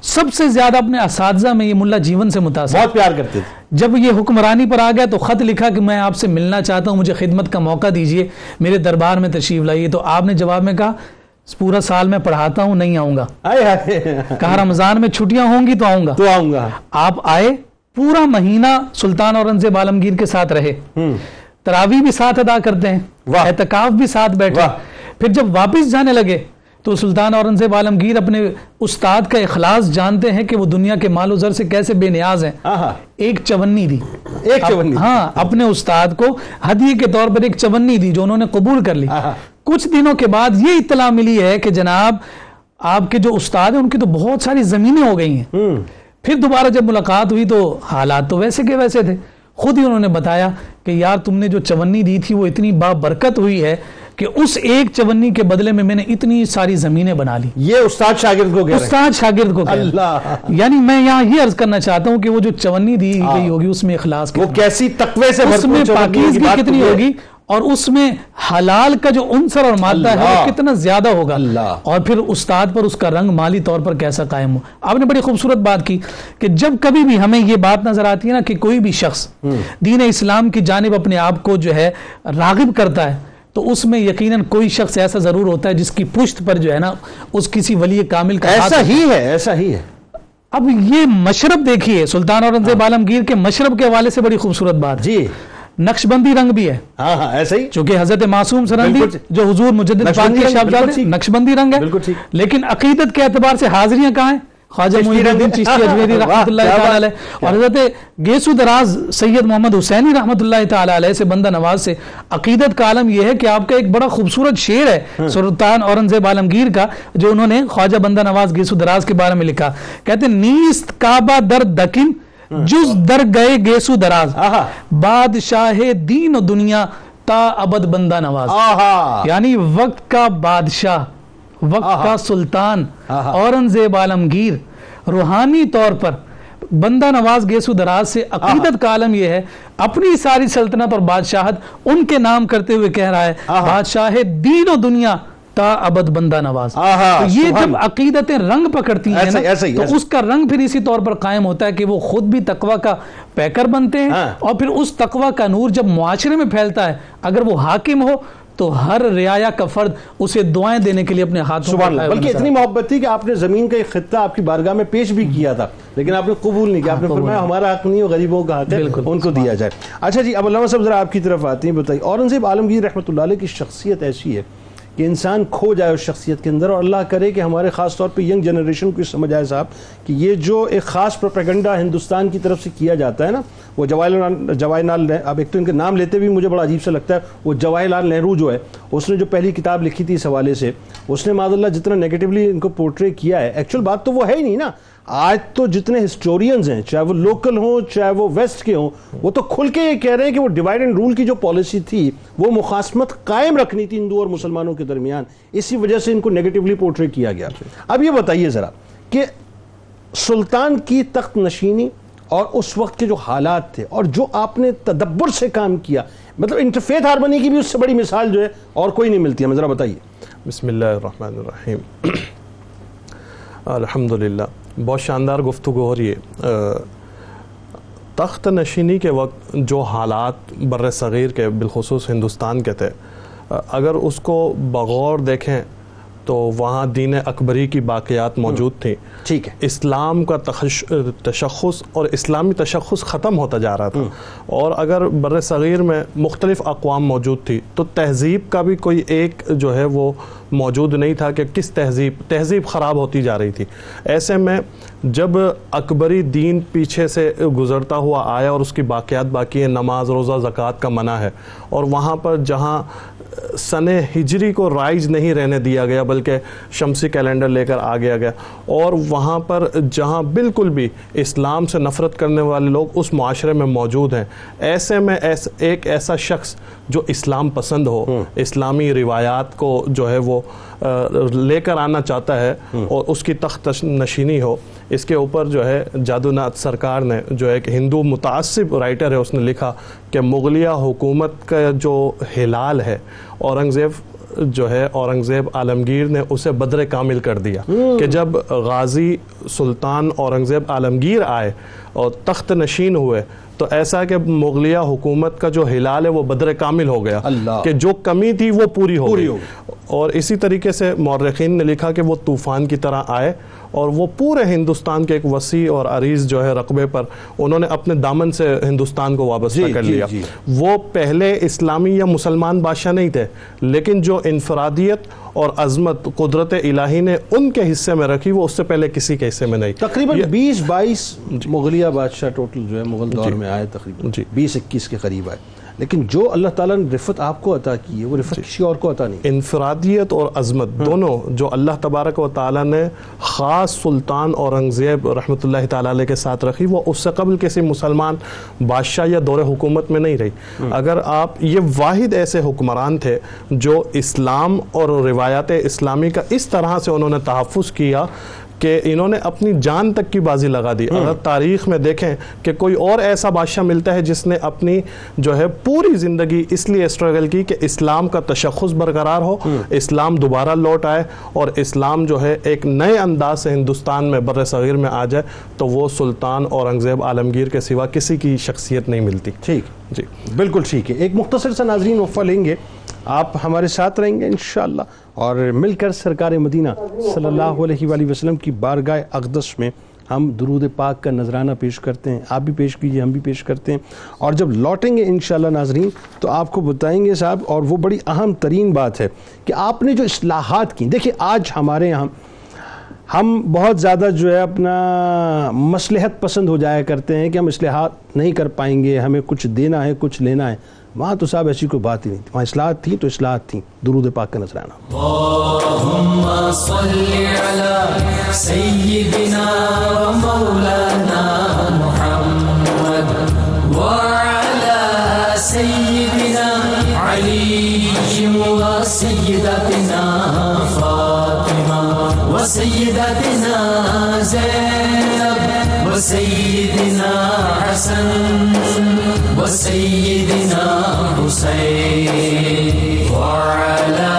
سب سے زیادہ اپنے اساتذہ میں یہ ملا جیون سے متاثر, بہت پیار کرتے تھے. جب یہ حکمرانی پر آ گیا تو خط لکھا کہ میں آپ سے ملنا چاہتا ہوں, مجھے خدمت کا موقع دیجئے, میرے دربار میں تشریف لائیے. تو آپ نے جواب میں کہا پورا سال میں پڑھاتا ہوں, نہیں آؤں گا. کہا رمضان میں چھٹیاں ہوں گی تو آؤں گا. آپ آئے, پورا مہینہ سلطان اورنگزیب عالمگیر کے ساتھ رہے, تراویح بھی ساتھ ادا کرتے ہیں, اعتکاف بھی ساتھ بیٹھے. پھر جب واپس جانے لگے تو سلطان اورنگزیب عالمگیر اپنے استاد کا اخلاص جانتے ہیں کہ وہ دنیا کے مال و زر سے کیسے بے نیاز ہیں. ایک چونی دی, ہاں, اپنے استاد کو ہدیے کے طور پر ایک چونی دی جو انہوں نے قبول کر لی. کچھ دنوں کے بعد یہ اطلاع ملی ہے کہ جناب آپ کے جو استاد ہیں ان کی تو بہت ساری زمینیں ہو گئی ہیں. پھر دوبارہ جب ملاقات ہوئی تو حالات تو ویسے کے ویسے تھے. خود ہی انہوں نے بتایا کہ یار تم نے جو چونی دی تھی وہ اتنی بابرکت ہوئی ہے کہ اس ایک چونی کے بدلے میں نے اتنی ساری زمینیں بنا لی. یہ استاد شاگرد کو کہہ رہے ہیں. استاد شاگرد کو کہہ رہے ہیں. اللہ. یعنی میں یہاں یہ عرض کرنا چاہتا ہوں کہ وہ جو چونی دی گئی ہوگی اس میں اخلاص وہ کیسی تقوی سے اس میں پاکیزگی کتنی ہوگی اور اس میں حلال کا جو عنصر اور مادہ ہے وہ کتنا زیادہ ہوگا. اور پھر استاد پر اس کا رنگ مالی طور پر کیسا قائم ہو. آپ نے بڑی خوبصورت بات کی کہ جب کبھی بھی ہمیں یہ بات نظر آتی ہے نا کہ کوئی بھی شخص دین اسلام کی جانب اپنے آپ کو جو ہے راغب کرتا ہے تو اس میں یقیناً کوئی شخص ایسا ضرور ہوتا ہے جس کی پشت پر جو ہے نا اس کسی ولی کامل کا ایسا ہی ہے. اب یہ مشرب دیکھیے سلطان اورنگزیب عالمگیر کے مشرب کے حوالے سے بڑی خوبصورت بات. جی نقش بندی رنگ بھی ہے. ہاں ایسا ہی, چونکہ حضرت معصوم سرندی جو حضور مجدد پاک کے شاہزادے نقش بندی رنگ ہے. لیکن عقیدت کے اعتبار سے حاضریاں کہاں ہیں؟ خواجہ معین الدین چشتی اجمیری رحمۃ اللہ تعالی علیہ اور حضرت گیسو دراز سید محمد حسینی رحمۃ اللہ تعالی علیہ سے بندہ نواز سے. عقیدت کا عالم یہ ہے کہ آپ کا ایک بڑا خوبصورت شعر ہے سلطان اورنگزیب عالمگیر کا جو انہوں نے خواجہ بندہ نواز گیسو دراز کے بارے میں لکھا. کہتے ہیں نیست کعبہ در دکن جز در گئے گیسو دراز بادشاہ دین و دنیا تا ابد بندہ نواز. یعنی وقت کا بادشاہ وقت کا سلطان اورنگزیب عالمگیر روحانی طور پر بندہ نواز گیسو دراز سے عقیدت کا عالم یہ ہے اپنی ساری سلطنت اور بادشاہت ان کے نام کرتے ہوئے کہہ رہا ہے بادشاہ دین و دنیا تا ابد بندہ نواز. تو یہ جب عقیدتیں رنگ پکڑتی ہیں نا تو اس کا رنگ پھر اسی طور پر قائم ہوتا ہے کہ وہ خود بھی تقوی کا پیکر بنتے ہیں اور پھر اس تقوی کا نور جب معاشرے میں پھیلتا ہے اگر وہ حاکم ہو تو ہر رعایا کا فرد اسے دعائیں دینے کے لیے اپنے ہاتھوں بلکہ اتنی محبت تھی کہ آپ نے زمین کا ایک خطہ آپ کی بارگاہ میں پیش بھی کیا تھا لیکن آپ نے قبول نہیں کیا. آپ نے فرمایا ہمارا حق نہیں, غریبوں کا حق ہے, ان کو دیا جائے. اچھا جی, اب علامہ صاحب ذرا آپ کی طرف آتے ہیں, بتائیے اورنگزیب عالمگیر رحمۃ اللہ علیہ کی شخصیت ایسی ہے کہ انسان کھو جائے اس شخصیت کے اندر, اور اللہ کرے کہ ہمارے خاص طور پہ ینگ جنریشن کو سمجھ آئے صاحب کہ یہ جو ایک خاص پروپیگنڈا ہندوستان کی طرف سے کیا جاتا ہے نا, وہ جواہر لال, اب ایک تو ان کے نام لیتے بھی مجھے بڑا عجیب سے لگتا ہے, وہ جواہر لال نہرو جو ہے اس نے جو پہلی کتاب لکھی تھی اس حوالے سے, اس نے معاذ اللہ جتنا نیگیٹیولی ان کو پورٹری کیا ہے, ایکچوئل بات تو وہ ہے ہی نہیں نا. آج تو جتنے ہسٹورینز ہیں چاہے وہ لوکل ہوں چاہے وہ ویسٹ کے ہوں, وہ تو کھل کے یہ کہہ رہے ہیں کہ وہ ڈیوائڈ اینڈ رول کی جو پالیسی تھی وہ مخاصمت قائم رکھنی تھی ہندو اور مسلمانوں کے درمیان, اسی وجہ سے ان کو نیگیٹیولی پورٹری کیا گیا. اب یہ بتائیے ذرا کہ سلطان کی تخت نشینی اور اس وقت کے جو حالات تھے اور جو آپ نے تدبر سے کام کیا, مطلب انٹرفیتھ ہارمونی کی بھی اس سے بڑی مثال جو ہے اور کوئی نہیں ملتی ہے, ذرا بتائیے. بسم اللہ الرحمن الرحیم. الحمدللہ, بہت شاندار گفتگو ہو رہی ہے. تخت نشینی کے وقت جو حالات بر صغیر کے بالخصوص ہندوستان کے تھے, اگر اس کو بغور دیکھیں تو وہاں دین اکبری کی باقیات موجود تھیں. ٹھیک ہے, اسلام کا تشخص اور اسلامی تشخص ختم ہوتا جا رہا تھا, اور اگر بر صغیر میں مختلف اقوام موجود تھی تو تہذیب کا بھی کوئی ایک جو ہے وہ موجود نہیں تھا کہ کس تہذیب خراب ہوتی جا رہی تھی. ایسے میں جب اکبری دین پیچھے سے گزرتا ہوا آیا اور اس کی باقیات باقی ہیں, نماز روزہ زکوٰۃ کا منع ہے, اور وہاں پر جہاں سن ہجری کو رائج نہیں رہنے دیا گیا بلکہ شمسی کیلنڈر لے کر آگے گیا, اور وہاں پر جہاں بالکل بھی اسلام سے نفرت کرنے والے لوگ اس معاشرے میں موجود ہیں, ایسے میں ایک ایسا شخص جو اسلام پسند ہو, اسلامی روایات کو جو ہے وہ لے کر آنا چاہتا ہے اور اس کی تخت نشینی ہو, اس کے اوپر جو ہے جادو ناتھ سرکار نے جو ایک ہندو متعصب رائٹر ہے اس نے لکھا کہ مغلیہ حکومت کا جو ہلال ہے اورنگزیب عالمگیر نے اسے بدر کامل کر دیا کہ جب غازی سلطان اورنگزیب عالمگیر آئے اور تخت نشین ہوئے تو ایسا کہ مغلیہ حکومت کا جو ہلال ہے وہ بدر کامل ہو گیا, کہ جو کمی تھی وہ پوری ہو گئی. اور اسی طریقے سے مورخین نے لکھا کہ وہ طوفان کی طرح آئے اور وہ پورے ہندوستان کے ایک وسیع اور عریض جو ہے رقبے پر انہوں نے اپنے دامن سے ہندوستان کو وابستہ کر لیا. وہ پہلے اسلامی یا مسلمان بادشاہ نہیں تھے, لیکن جو انفرادیت اور عظمت قدرت الہی نے ان کے حصے میں رکھی وہ اس سے پہلے کسی کے حصے میں نہیں. تقریباً 20-22 مغلیہ بادشاہ ٹوٹل جو ہے مغل دور میں آئے, تقریباً 20-21 کے قریب آئے. لیکن جو اللہ تعالیٰ نے رفت آپ کو عطا کی ہے وہ رفت کسی اور کو عطا نہیں. انفرادیت اور عظمت دونوں جو اللہ تبارک و تعالیٰ نے خاص سلطان اورنگزیب رحمۃ اللہ تعالیٰ علیہ کے ساتھ رکھی وہ اس سے قبل کسی مسلمان بادشاہ یا دور حکومت میں نہیں رہی. اگر آپ یہ واحد ایسے حکمران تھے جو اسلام اور روایات اسلامی کا اس طرح سے انہوں نے تحفظ کیا کہ انہوں نے اپنی جان تک کی بازی لگا دی. اگر تاریخ میں دیکھیں کہ کوئی اور ایسا بادشاہ ملتا ہے جس نے اپنی جو ہے پوری زندگی اس لیے اسٹرگل کی کہ اسلام کا تشخص برقرار ہو, اسلام دوبارہ لوٹ آئے اور اسلام جو ہے ایک نئے انداز سے ہندوستان میں بر صغیر میں آ جائے, تو وہ سلطان اورنگزیب عالمگیر کے سوا کسی کی شخصیت نہیں ملتی. ٹھیک جی بالکل ٹھیک ہے. ایک مختصر سا ناظرین وقفہ لیں گے, آپ ہمارے ساتھ رہیں گے انشاءاللہ, اور مل کر سرکار مدینہ صلی اللہ علیہ وآلہ وسلم کی بارگاہ اقدس میں ہم درود پاک کا نذرانہ پیش کرتے ہیں. آپ بھی پیش کیجئے, ہم بھی پیش کرتے ہیں, اور جب لوٹیں گے انشاءاللہ ناظرین تو آپ کو بتائیں گے صاحب, اور وہ بڑی اہم ترین بات ہے کہ آپ نے جو اصلاحات کی. دیکھیں آج ہمارے یہاں ہم بہت زیادہ جو ہے اپنا مصلحت پسند ہو جایا کرتے ہیں کہ ہم اصلاحات نہیں کر پائیں گے, ہمیں کچھ دینا ہے کچھ لینا ہے. وہاں تو صاحب ایسی کوئی بات ہی نہیں تھی, وہاں اصلاحات تھی تو اصلاحات تھیں. درود پاک کا نذرانہ. اللہم صلی علی سیدنا و مولانا محمد وعلی سیدنا علی و سیدتنا فاطمہ و سیدتنا زینب و سیدنا حسن و سیدنا حسین وعلی آلہ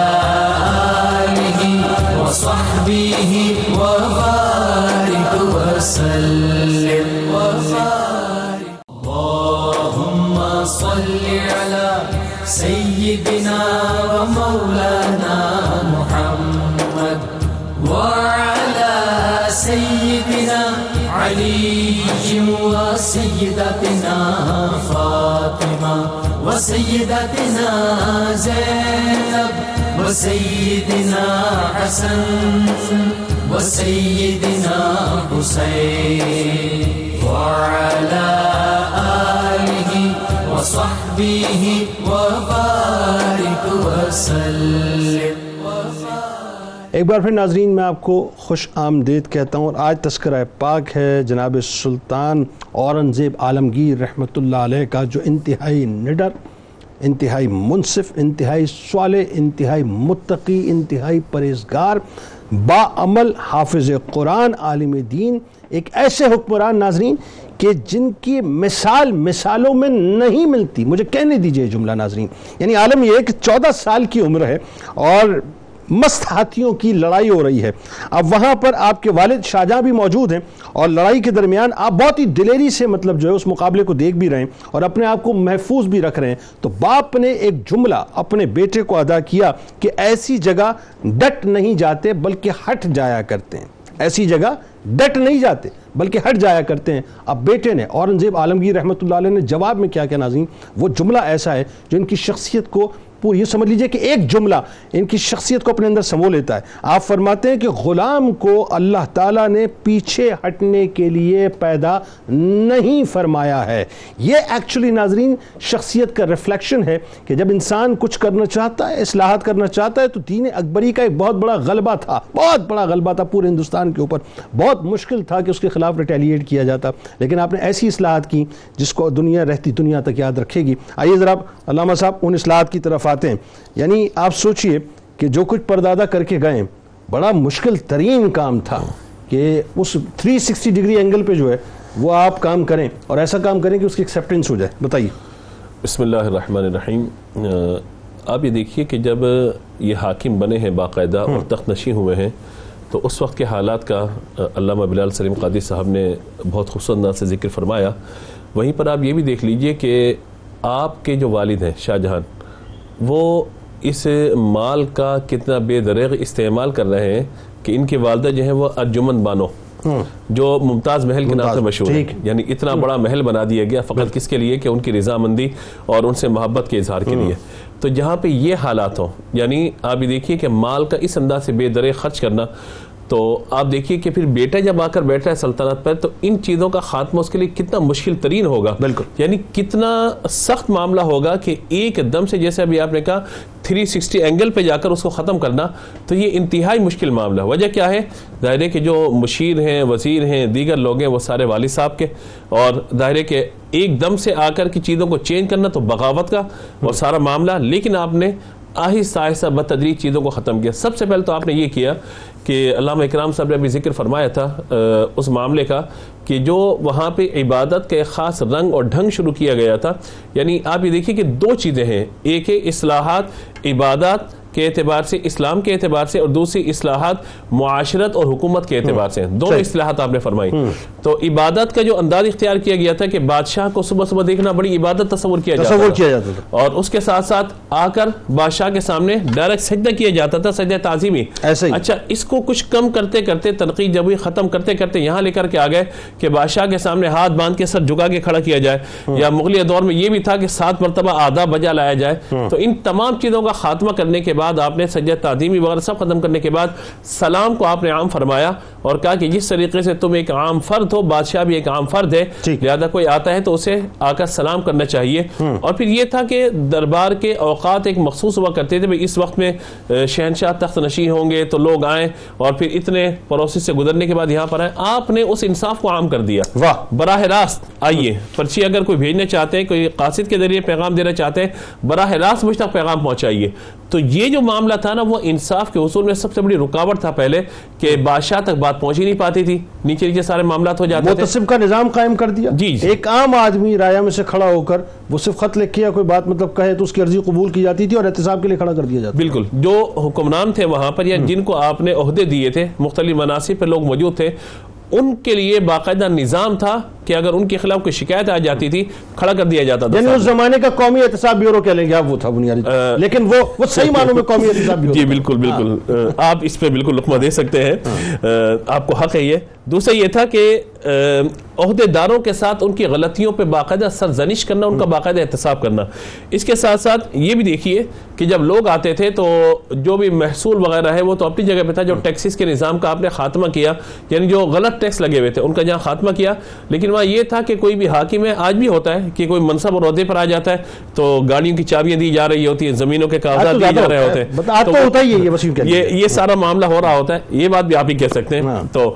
و صحبہ و بارک وسلم اللہم صلی علی سیدنا و مولانا محمد وعلی سیدنا علی و سیدتنا فاطمہ و سیدتنا زینب و سیدنا حسن و سیدنا حسین وعلی آلہ و صحبہ و بارک وسلم. ایک بار پھر ناظرین میں آپ کو خوش آمدید کہتا ہوں, اور آج تذکرہ پاک ہے جناب سلطان اورنگزیب عالمگیر رحمۃ اللہ علیہ کا, جو انتہائی نڈر, انتہائی منصف, انتہائی صالح, انتہائی متقی, انتہائی پرہیزگار, باعمل, حافظ قرآن, عالم دین, ایک ایسے حکمران ناظرین کہ جن کی مثال مثالوں میں نہیں ملتی. مجھے کہنے دیجئے جملہ ناظرین, یعنی عالم یہ ہے کہ 14 سال کی عمر ہے اور مست ہاتھیوں کی لڑائی ہو رہی ہے. اب وہاں پر آپ کے والد شاہجہاں بھی موجود ہیں, اور لڑائی کے درمیان آپ بہت ہی دلیری سے مطلب جو ہے اس مقابلے کو دیکھ بھی رہے ہیں اور اپنے آپ کو محفوظ بھی رکھ رہے ہیں. تو باپ نے ایک جملہ اپنے بیٹے کو ادا کیا کہ ایسی جگہ ڈٹ نہیں جاتے بلکہ ہٹ جایا کرتے ہیں. ایسی جگہ ڈٹ نہیں جاتے بلکہ ہٹ جایا کرتے ہیں. اب بیٹے نے اورنگزیب عالمگیر رحمۃ اللہ علیہ نے جواب میں کیا ناظرین, وہ جملہ ایسا ہے جو ان کی شخصیت کو پوری, یہ سمجھ لیجئے کہ ایک جملہ ان کی شخصیت کو اپنے اندر سمو لیتا ہے. آپ فرماتے ہیں کہ غلام کو اللہ تعالیٰ نے پیچھے ہٹنے کے لیے پیدا نہیں فرمایا ہے. یہ ایکچولی ناظرین شخصیت کا ریفلیکشن ہے کہ جب انسان کچھ کرنا چاہتا ہے, اصلاحات کرنا چاہتا ہے, تو دین اکبری کا ایک بہت بڑا غلبہ تھا, بہت بڑا غلبہ تھا پورے ہندوستان کے اوپر. بہت مشکل تھا کہ اس کے خلاف ریٹیلیٹ کیا جاتا, لیکن آپ نے ایسی اصلاحات کی جس کو دنیا رہتی دنیا تک یاد رکھے گی. آئیے ذرا علامہ صاحب ان اصلاحات کی طرف آتے ہیں. یعنی آپ سوچئے کہ جو کچھ پردادا کر کے گئے, بڑا مشکل ترین کام تھا کہ اس 360 ڈگری اینگل پہ جو ہے وہ آپ کام کریں, اور ایسا کام کریں کہ اس کی ایکسیپٹنس ہو جائے. بتائیے. بسم اللہ الرحمن الرحیم. آپ یہ دیکھیے کہ جب یہ حاکم بنے ہیں باقاعدہ اور تخت نشین ہوئے ہیں, تو اس وقت کے حالات کا علامہ بلال سلیم قادری صاحب نے بہت خوبصورت انداز سے ذکر فرمایا. وہیں پر آپ یہ بھی دیکھ لیجئے کہ آپ کے جو والد ہیں شاہ جہاں, وہ اس مال کا کتنا بے دریغ استعمال کر رہے ہیں کہ ان کے والدہ جو ہیں وہ ارجمن بانو, جو ممتاز محل کے نام سے مشہور ہے, یعنی اتنا بڑا محل بنا دیا گیا فقط کس کے لیے کہ ان کی رضامندی اور ان سے محبت کے اظہار کے لیے. تو جہاں پہ یہ حالات ہوں, یعنی آپ یہ دیکھیے کہ مال کا اس انداز سے بے دریغ خرچ کرنا, تو آپ دیکھیے کہ پھر بیٹا جب آ کر بیٹھ رہا ہے سلطنت پر تو ان چیزوں کا خاتمہ اس کے لیے کتنا مشکل ترین ہوگا. بالکل. یعنی کتنا سخت معاملہ ہوگا کہ ایک دم سے جیسے ابھی آپ نے کہا 360 اینگل پہ جا کر اس کو ختم کرنا, تو یہ انتہائی مشکل معاملہ. وجہ کیا ہے؟ ظاہر ہے کہ جو مشیر ہیں, وزیر ہیں, دیگر لوگ ہیں, وہ سارے والد صاحب کے, اور ظاہر ہے کہ ایک دم سے آ کر کی چیزوں کو چینج کرنا تو بغاوت کا اور سارا معاملہ. لیکن آپ نے آہستہ آہستہ بتدریج چیزوں کو ختم کیا. سب سے پہلے تو آپ نے یہ کیا کہ علامہ اکرام صاحب نے ابھی ذکر فرمایا تھا اس معاملے کا کہ جو وہاں پہ عبادت کے خاص رنگ اور ڈھنگ شروع کیا گیا تھا. یعنی آپ یہ دیکھیے کہ دو چیزیں ہیں, ایک ہے اصلاحات عبادات کے اعتبار سے, اسلام کے اعتبار سے, اور دوسری اصلاحات معاشرت اور حکومت کے اعتبار سے. دونوں اصلاحات آپ نے فرمائی. تو عبادت کا جو انداز اختیار کیا گیا تھا کہ بادشاہ کو صبح صبح دیکھنا بڑی عبادت تصور کیا جاتا تھا, اور اس کے ساتھ ساتھ آ کر بادشاہ کے سامنے ڈائریکٹ سجدہ کیا جاتا تھا, سجدہ تعظیمی. اچھا, اس کو کچھ کم کرتے کرتے, تنقید جب ختم کرتے کرتے یہاں لے کر کے آ گئے کہ بادشاہ کے سامنے ہاتھ باندھ کے سر جھکا کے کھڑا کیا جائے, یا مغلیہ دور میں یہ بھی تھا کہ 7 مرتبہ آداب بجا لایا جائے. تو ان تمام چیزوں کا خاتمہ کرنے کے بعد آپ نے سجدہ تعظیمی وغیرہ سب ختم کرنے کے بعد سلام کو آپ نے عام فرمایا اور کہا کہ جس طریقے سے تم ایک عام فرد ہو, بادشاہ بھی ایک عام فرد ہے, لہذا کوئی آتا ہے تو اسے آ کر سلام کرنا چاہیے. اور پھر یہ تھا کہ دربار کے اوقات ایک مخصوص ہوا کرتے تھے, اس وقت میں شہنشاہ تخت نشین ہوں گے تو لوگ آئیں, اور پھر اتنے پروسیس سے گزرنے کے بعد یہاں پر آئیں. آپ نے اس انصاف کو عام کر دیا. براہ راست آئیے, پرچی اگر کوئی بھیجنا چاہتے ہیں, کوئی قاصد کے ذریعے پیغام دینا چاہتے ہیں, براہ راست مجھ تک پیغام پہنچائیے. تو یہ جو معاملہ تھا نا, وہ انصاف کے حصول میں سب سے بڑی رکاوٹ تھا پہلے, کہ بادشاہ تک بات پہنچ ہی نہیں پاتی تھی, نیچے نیچے سارے معاملات ہو جاتے تھے. متصب کا نظام قائم کر دیا. جی ایک عام آدمی رایا میں سے کھڑا ہو کر وہ صرف خط لکھ کے یا کوئی بات مطلب کہے تو اس کی عرضی قبول کی جاتی تھی اور احتساب کے لیے کھڑا کر دیا جاتا. بالکل. جو حکمران تھے وہاں پر, یا جن کو آپ نے عہدے دیے تھے, مختلف مناصب پہ لوگ موجود تھے, ان کے لیے باقاعدہ نظام تھا کہ اگر ان کے خلاف کوئی شکایت آ جاتی تھی کھڑا کر دیا جاتا تھا. یعنی اس زمانے کا قومی احتساب بیورو کہہ لیں گے آپ, وہ تھا بنیادی, لیکن وہ صحیح معنوں میں قومی احتساب بیورو. جی بالکل بالکل, آپ اس پہ بالکل لقمہ دے سکتے ہیں, آپ کو حق ہے یہ. دوسرا یہ تھا کہ عہدے داروں کے ساتھ ان کی غلطیوں پہ باقاعدہ سرزنش کرنا, ان کا باقاعدہ احتساب کرنا. اس کے ساتھ ساتھ یہ بھی دیکھیے کہ جب لوگ آتے تھے تو جو بھی محصول وغیرہ ہے وہ تو اپنی جگہ پہ تھا. جو ٹیکسز کے نظام کا آپ نے خاتمہ کیا, یعنی جو غلط ٹیکس لگے ہوئے تھے ان کا جہاں خاتمہ کیا. لیکن وہاں یہ تھا کہ کوئی بھی حاکم ہے, آج بھی ہوتا ہے کہ کوئی منصب اور عہدے پر آ جاتا ہے تو گاڑیوں کی چابیاں دی جا رہی ہوتی ہیں, زمینوں کے کاغذات دیے جا رہے ہوتے ہیں, یہ سارا معاملہ ہو رہا ہوتا ہے. یہ بات بھی آپ ہی کہہ سکتے ہیں. تو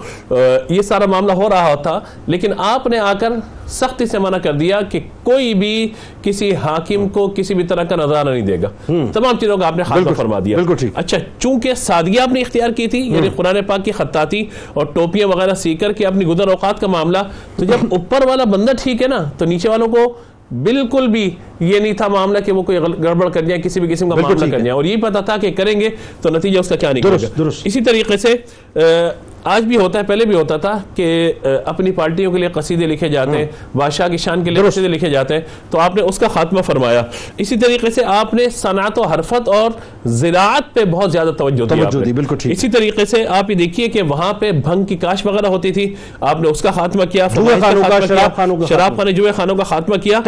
یہ سارا معاملہ ہو رہا ہوتا, لیکن آپ نے آ کر سختی سے منع کر دیا کہ کوئی بھی کسی حاکم کو کسی بھی طرح کا نظارہ نہیں دے گا. تمام چیزوں کا آپ نے خاتمہ فرما دیا. اچھا, چونکہ سادگی آپ نے اختیار کی تھی, یعنی قرآن پاک کی خطاطی اور ٹوپیاں وغیرہ سیکھ کر کے اپنی گزر اوقات کا معاملہ, تو جب اوپر والا بندہ ٹھیک ہے نا تو نیچے والوں کو بالکل بھی یہ نہیں تھا معاملہ کہ وہ کوئی گڑبڑ کر جائے, کسی بھی قسم کا معاملہ کر جائے, اور یہ پتا تھا کہ کریں گے تو نتیجہ اس کا کیا نکلے گا. اسی طریقے سے آج بھی ہوتا ہے, پہلے بھی ہوتا تھا کہ اپنی پارٹیوں کے لیے قصیدے لکھے جاتے ہیں, بادشاہ کی شان کے لیے قصیدے لکھے جاتے ہیں, تو آپ نے اس کا خاتمہ فرمایا. اسی طریقے سے آپ نے صنعت و حرفت اور زراعت پہ بہت زیادہ توجہ دی. اسی طریقے سے آپ یہ دیکھیے کہ وہاں پہ بھنگ کی کاشت وغیرہ ہوتی تھی, آپ نے اس کا خاتمہ کیا. شراب خانے, جوئے خانوں کا خاتمہ کیا,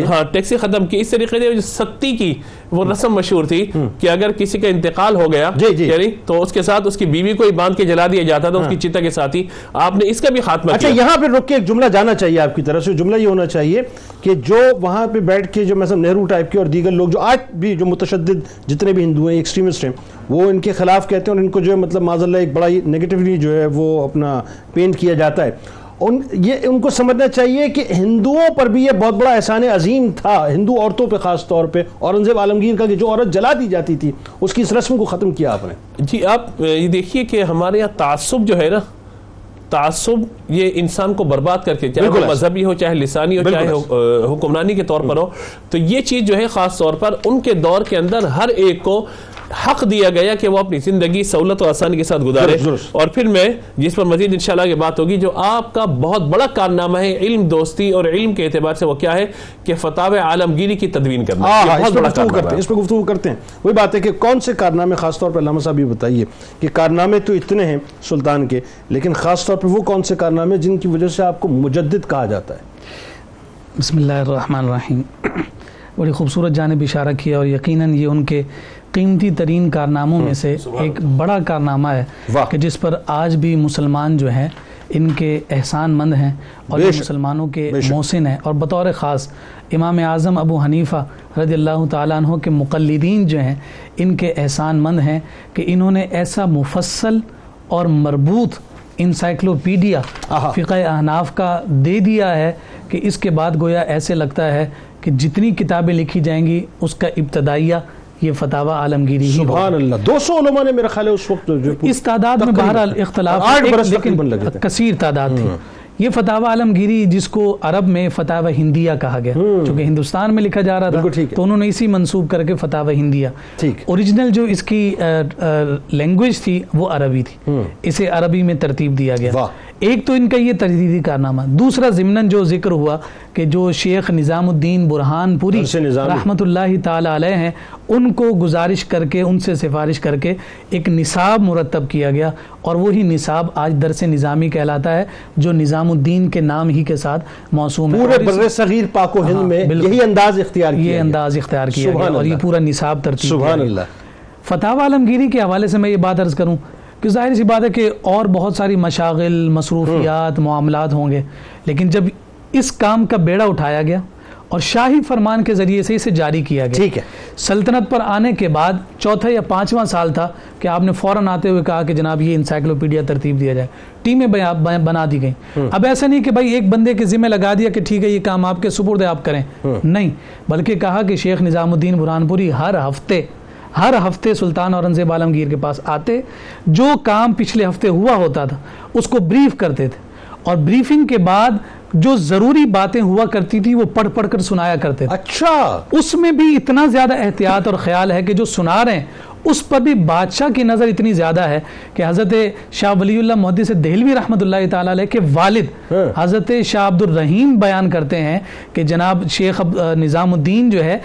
ہاں ٹیکس ختم کی. اس طریقے سے ستی کی وہ رسم مشہور تھی کہ اگر کسی کا انتقال ہو گیا یعنی تو اس کے ساتھ اس کی بیوی کو ہی باندھ کے جلا دیا جاتا تھا اس کی چتا کے ساتھ ہی. آپ نے اس کا بھی خاتمہ کیا. اچھا, یہاں پہ رک کے ایک جملہ جانا چاہیے آپ کی طرف سے. جملہ یہ ہونا چاہیے کہ جو وہاں پہ بیٹھ کے جو مثلا نہرو ٹائپ کے اور دیگر لوگ جو آج بھی جو متشدد جتنے بھی ہندو ہیں, ایکسٹریمسٹ ہیں, وہ ان کے خلاف کہتے ہیں اور ان کو جو ہے مطلب معاذ اللہ ایک بڑا ہی نیگیٹیولی جو ہے وہ اپنا پینٹ کیا جاتا ہے. ان کو سمجھنا چاہیے کہ ہندوؤں پر بھی یہ بہت بڑا احسان عظیم تھا, ہندو عورتوں پہ خاص طور پہ اورنگزیب عالمگیر کا, کہ جو عورت جلا دی جاتی تھی اس کی اس رسم کو ختم کیا آپ نے. جی, آپ یہ دیکھیے کہ ہمارے یہاں تعصب جو ہے نا, تعصب یہ انسان کو برباد کر کے, چاہے وہ مذہبی ہو, چاہے لسانی ہو, چاہے حکمرانی کے طور پر ہو, تو یہ چیز جو ہے خاص طور پر ان کے دور کے اندر ہر ایک کو حق دیا گیا کہ وہ اپنی زندگی سہولت و آسانی کے ساتھ گزارے. اور پھر میں جس پر مزید انشاءاللہ یہ بات ہوگی, جو آپ کا بہت بڑا کارنامہ ہے علم دوستی اور علم کے اعتبار سے, وہ کیا ہے کہ فتاوی عالمگیری کی تدوین کرنا. اس پہ گفتگو کرتے ہیں. وہی بات ہے کہ کون سے کارنامے, خاص طور پر علامہ صاحب یہ بتائیے کہ کارنامے تو اتنے ہیں سلطان کے, لیکن خاص طور پہ وہ کون سے کارنامے جن کی وجہ سے آپ کو مجدد کہا جاتا ہے. بسم اللہ الرحمن الرحیم. بڑی خوبصورت جانب اشارہ کیا، اور یقیناً یہ ان کے قیمتی ترین کارناموں میں سے ایک بڑا کارنامہ ہے کہ جس پر آج بھی مسلمان جو ہیں ان کے احسان مند ہیں اور مسلمانوں کے محسن ہیں، اور بطور خاص امام اعظم ابو حنیفہ رضی اللہ تعالیٰ عنہ کے مقلدین جو ہیں ان کے احسان مند ہیں کہ انہوں نے ایسا مفصل اور مربوط انسائکلوپیڈیا فقہ احناف کا دے دیا ہے کہ اس کے بعد گویا ایسے لگتا ہے کہ جتنی کتابیں لکھی جائیں گی اس کا ابتدائیہ یہ فتاوی عالمگیری ہی سبحان اللہ. 200 علماء نے میرا خیال ہے اس وقت اس تعداد میں بہرحال اختلاف لیکن کثیر تعداد تھی. یہ فتاوی عالمگیری جس کو عرب میں فتاوی ہندیہ کہا گیا، چونکہ ہندوستان میں لکھا جا رہا تھا تو انہوں نے اسی منسوب کر کے فتاوی ہندیہ. اوریجنل جو اس کی لینگویج تھی وہ عربی تھی، اسے عربی میں ترتیب دیا گیا. ایک تو ان کا یہ تجدیدی کارنامہ، دوسرا ضمناً جو ذکر ہوا کہ جو شیخ نظام الدین برہان پوری رحمۃ اللہ تعالی علیہ ہیں ان کو گزارش کر کے ان سے سفارش کر کے ایک نصاب مرتب کیا گیا، اور وہی نصاب آج درس نظامی کہلاتا ہے جو نظام الدین کے نام ہی کے ساتھ موسوم ہے. پورے بر صغیر پاک و ہند میں یہی انداز اختیار کیا یہ انداز اختیار کیا گیا اور یہ پورا نصاب ترتیب کیا گیا. فتاوی عالمگیری کے حوالے سے میں یہ بات عرض کروں کہ ظاہر سی بات ہے کہ اور بہت ساری مشاغل، مصروفیات، معاملات ہوں گے، لیکن جب اس کام کا بیڑا اٹھایا گیا اور شاہی فرمان کے ذریعے سے اسے جاری کیا گیا، ٹھیک ہے، سلطنت پر آنے کے بعد چوتھا یا پانچواں سال تھا کہ آپ نے فوراً آتے ہوئے کہا کہ جناب یہ انسائکلوپیڈیا ترتیب دیا جائے. ٹیمیں بنا دی گئیں. اب ایسا نہیں کہ بھائی ایک بندے کے ذمہ لگا دیا کہ ٹھیک ہے یہ کام آپ کے سپرد ہے آپ کریں، نہیں، بلکہ کہا کہ شیخ نظام الدین برہان پوری ہر ہفتے سلطان اورنگزیب عالمگیر کے پاس آتے، جو کام پچھلے ہفتے ہوا ہوتا تھا اس کو بریف کرتے تھے، اور بریفنگ کے بعد جو ضروری باتیں ہوا کرتی تھی وہ پڑھ کر سنایا کرتے تھے. اچھا، اس میں بھی اتنا زیادہ احتیاط اور خیال ہے کہ جو سنا رہے ہیں اس پر بھی بادشاہ کی نظر اتنی زیادہ ہے کہ حضرت شاہ ولی اللہ محدث دہلوی رحمۃ اللہ تعالیٰ علیہ کے والد حضرت شاہ عبد الرحیم بیان کرتے ہیں کہ جناب شیخ نظام الدین جو ہے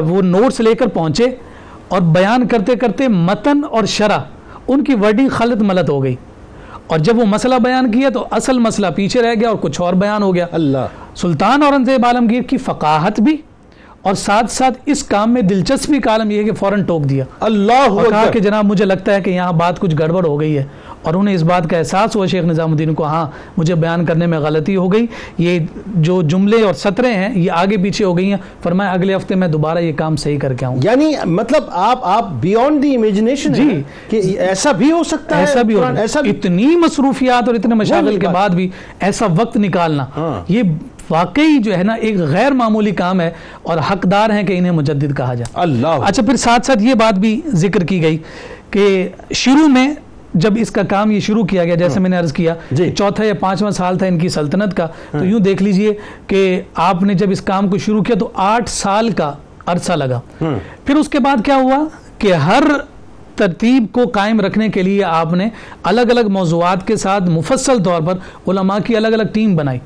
وہ نوٹس لے کر پہنچے اور بیان کرتے کرتے متن اور شرح ان کی ورڈنگ خلط ملط ہو گئی، اور جب وہ مسئلہ بیان کیا تو اصل مسئلہ پیچھے رہ گیا اور کچھ اور بیان ہو گیا. اللہ سلطان اورنگزیب عالمگیر کی فقاہت بھی اور ساتھ ساتھ اس کام میں دلچسپی کا عالم یہ ہے کہ فوراً ٹوک دیا. اللہ اور کہا کہ جناب مجھے لگتا ہے کہ یہاں بات کچھ گڑبڑ ہو گئی ہے، اور انہیں اس بات کا احساس ہوا شیخ نظام الدین کو، ہاں مجھے بیان کرنے میں غلطی ہو گئی، یہ جو جملے اور سطریں ہیں یہ آگے پیچھے ہو گئی ہیں. فرمایا اگلے ہفتے میں دوبارہ یہ کام صحیح کر کے آؤں. یعنی مطلب آپ بیونڈ دی امیجنیشن جی کہ ایسا بھی ہو سکتا ہے، ایسا بھی ہو سکتا ہے. اتنی مصروفیات اور اتنے مشاغل کے بعد بھی ایسا وقت نکالنا یہ واقعی جو ہے نا ایک غیر معمولی کام ہے، اور حقدار ہیں کہ انہیں مجدد کہا جائے. اللہ. اچھا، پھر ساتھ ساتھ یہ بات بھی ذکر کی گئی کہ شروع میں جب اس کا کام یہ شروع کیا گیا، جیسے میں نے عرض کیا چوتھا یا پانچواں سال تھا ان کی سلطنت کا، تو یوں دیکھ لیجئے کہ آپ نے جب اس کام کو شروع کیا تو 8 سال کا عرصہ لگا. پھر اس کے بعد کیا ہوا کہ ہر ترتیب کو قائم رکھنے کے لیے آپ نے الگ الگ موضوعات کے ساتھ مفصل طور پر علماء کی الگ الگ ٹیم بنائی.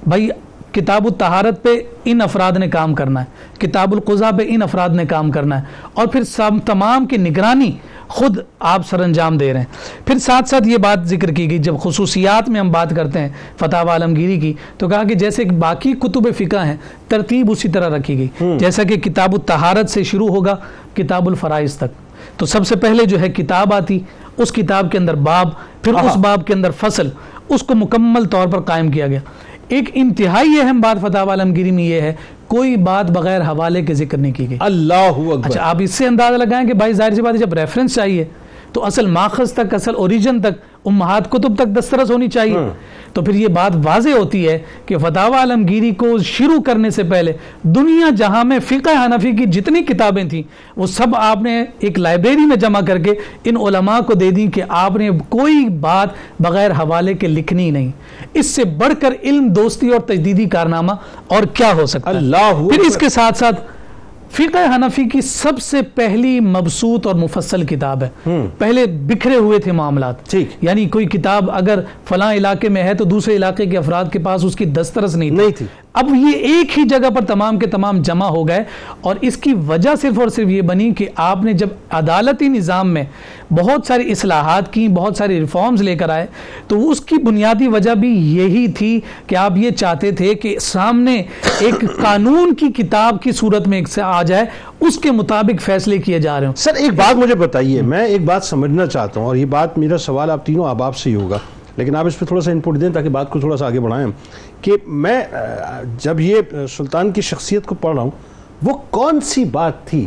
بھائی کتاب الطہارت پہ ان افراد نے کام کرنا ہے، کتاب القضاء پہ ان افراد نے کام کرنا ہے، اور پھر تمام کی نگرانی خود آپ سر انجام دے رہے ہیں. پھر ساتھ ساتھ یہ بات ذکر کی گئی جب خصوصیات میں ہم بات کرتے ہیں فتاوی عالمگیری کی، تو کہا کہ جیسے باقی کتب فقہ ہیں ترتیب اسی طرح رکھی گئی، جیسا کہ کتاب الطہارت سے شروع ہوگا کتاب الفرائض تک، تو سب سے پہلے جو ہے کتاب آتی، اس کتاب کے اندر باب، پھر اس باب کے اندر فصل، اس کو مکمل طور پر قائم کیا گیا. ایک انتہائی اہم بات فتاوی عالمگیری میں یہ ہے کوئی بات بغیر حوالے کے ذکر نہیں کی گئی. اللہ اکبر. اچھا، آپ اس سے اندازہ لگائیں کہ بھائی ظاہر سی بات ہے جب ریفرنس چاہیے تو اصل ماخذ تک، اصل اوریجن تک، امہات کتب تک دسترس ہونی چاہیے. تو پھر یہ بات واضح ہوتی ہے کہ فتاوی عالمگیری کو شروع کرنے سے پہلے دنیا جہاں میں فقہ حنفی کی جتنی کتابیں تھیں وہ سب آپ نے ایک لائبریری میں جمع کر کے ان علماء کو دے دیں کہ آپ نے کوئی بات بغیر حوالے کے لکھنی نہیں. اس سے بڑھ کر علم دوستی اور تجدیدی کارنامہ اور کیا ہو سکتا ہے. اللہ. پھر اس کے ساتھ ساتھ فقہ حنفی کی سب سے پہلی مبسوط اور مفصل کتاب ہے. پہلے بکھرے ہوئے تھے معاملات، یعنی کوئی کتاب اگر فلاں علاقے میں ہے تو دوسرے علاقے کے افراد کے پاس اس کی دسترس نہیں تھی. اب یہ ایک ہی جگہ پر تمام کے تمام جمع ہو گئے، اور اس کی وجہ صرف اور صرف یہ بنی کہ آپ نے جب عدالتی نظام میں بہت ساری اصلاحات کی، بہت ساری ریفارمز لے کر آئے، تو اس کی بنیادی وجہ بھی یہی تھی کہ آپ یہ چاہتے تھے کہ سامنے ایک قانون کی کتاب کی صورت میں ایک سے آ جائے، اس کے مطابق فیصلے کیے جا رہے ہوں۔ سر ایک بات مجھے بتائیے، میں ایک بات سمجھنا چاہتا ہوں، اور یہ بات میرا سوال آپ تینوں احباب سے ہی ہوگا، لیکن آپ اس پہ تھوڑا سا انپٹ دیں تاکہ بات کو تھوڑا سا آگے بڑھائیں، کہ میں جب یہ سلطان کی شخصیت کو پڑھ رہا ہوں، وہ کون سی بات تھی،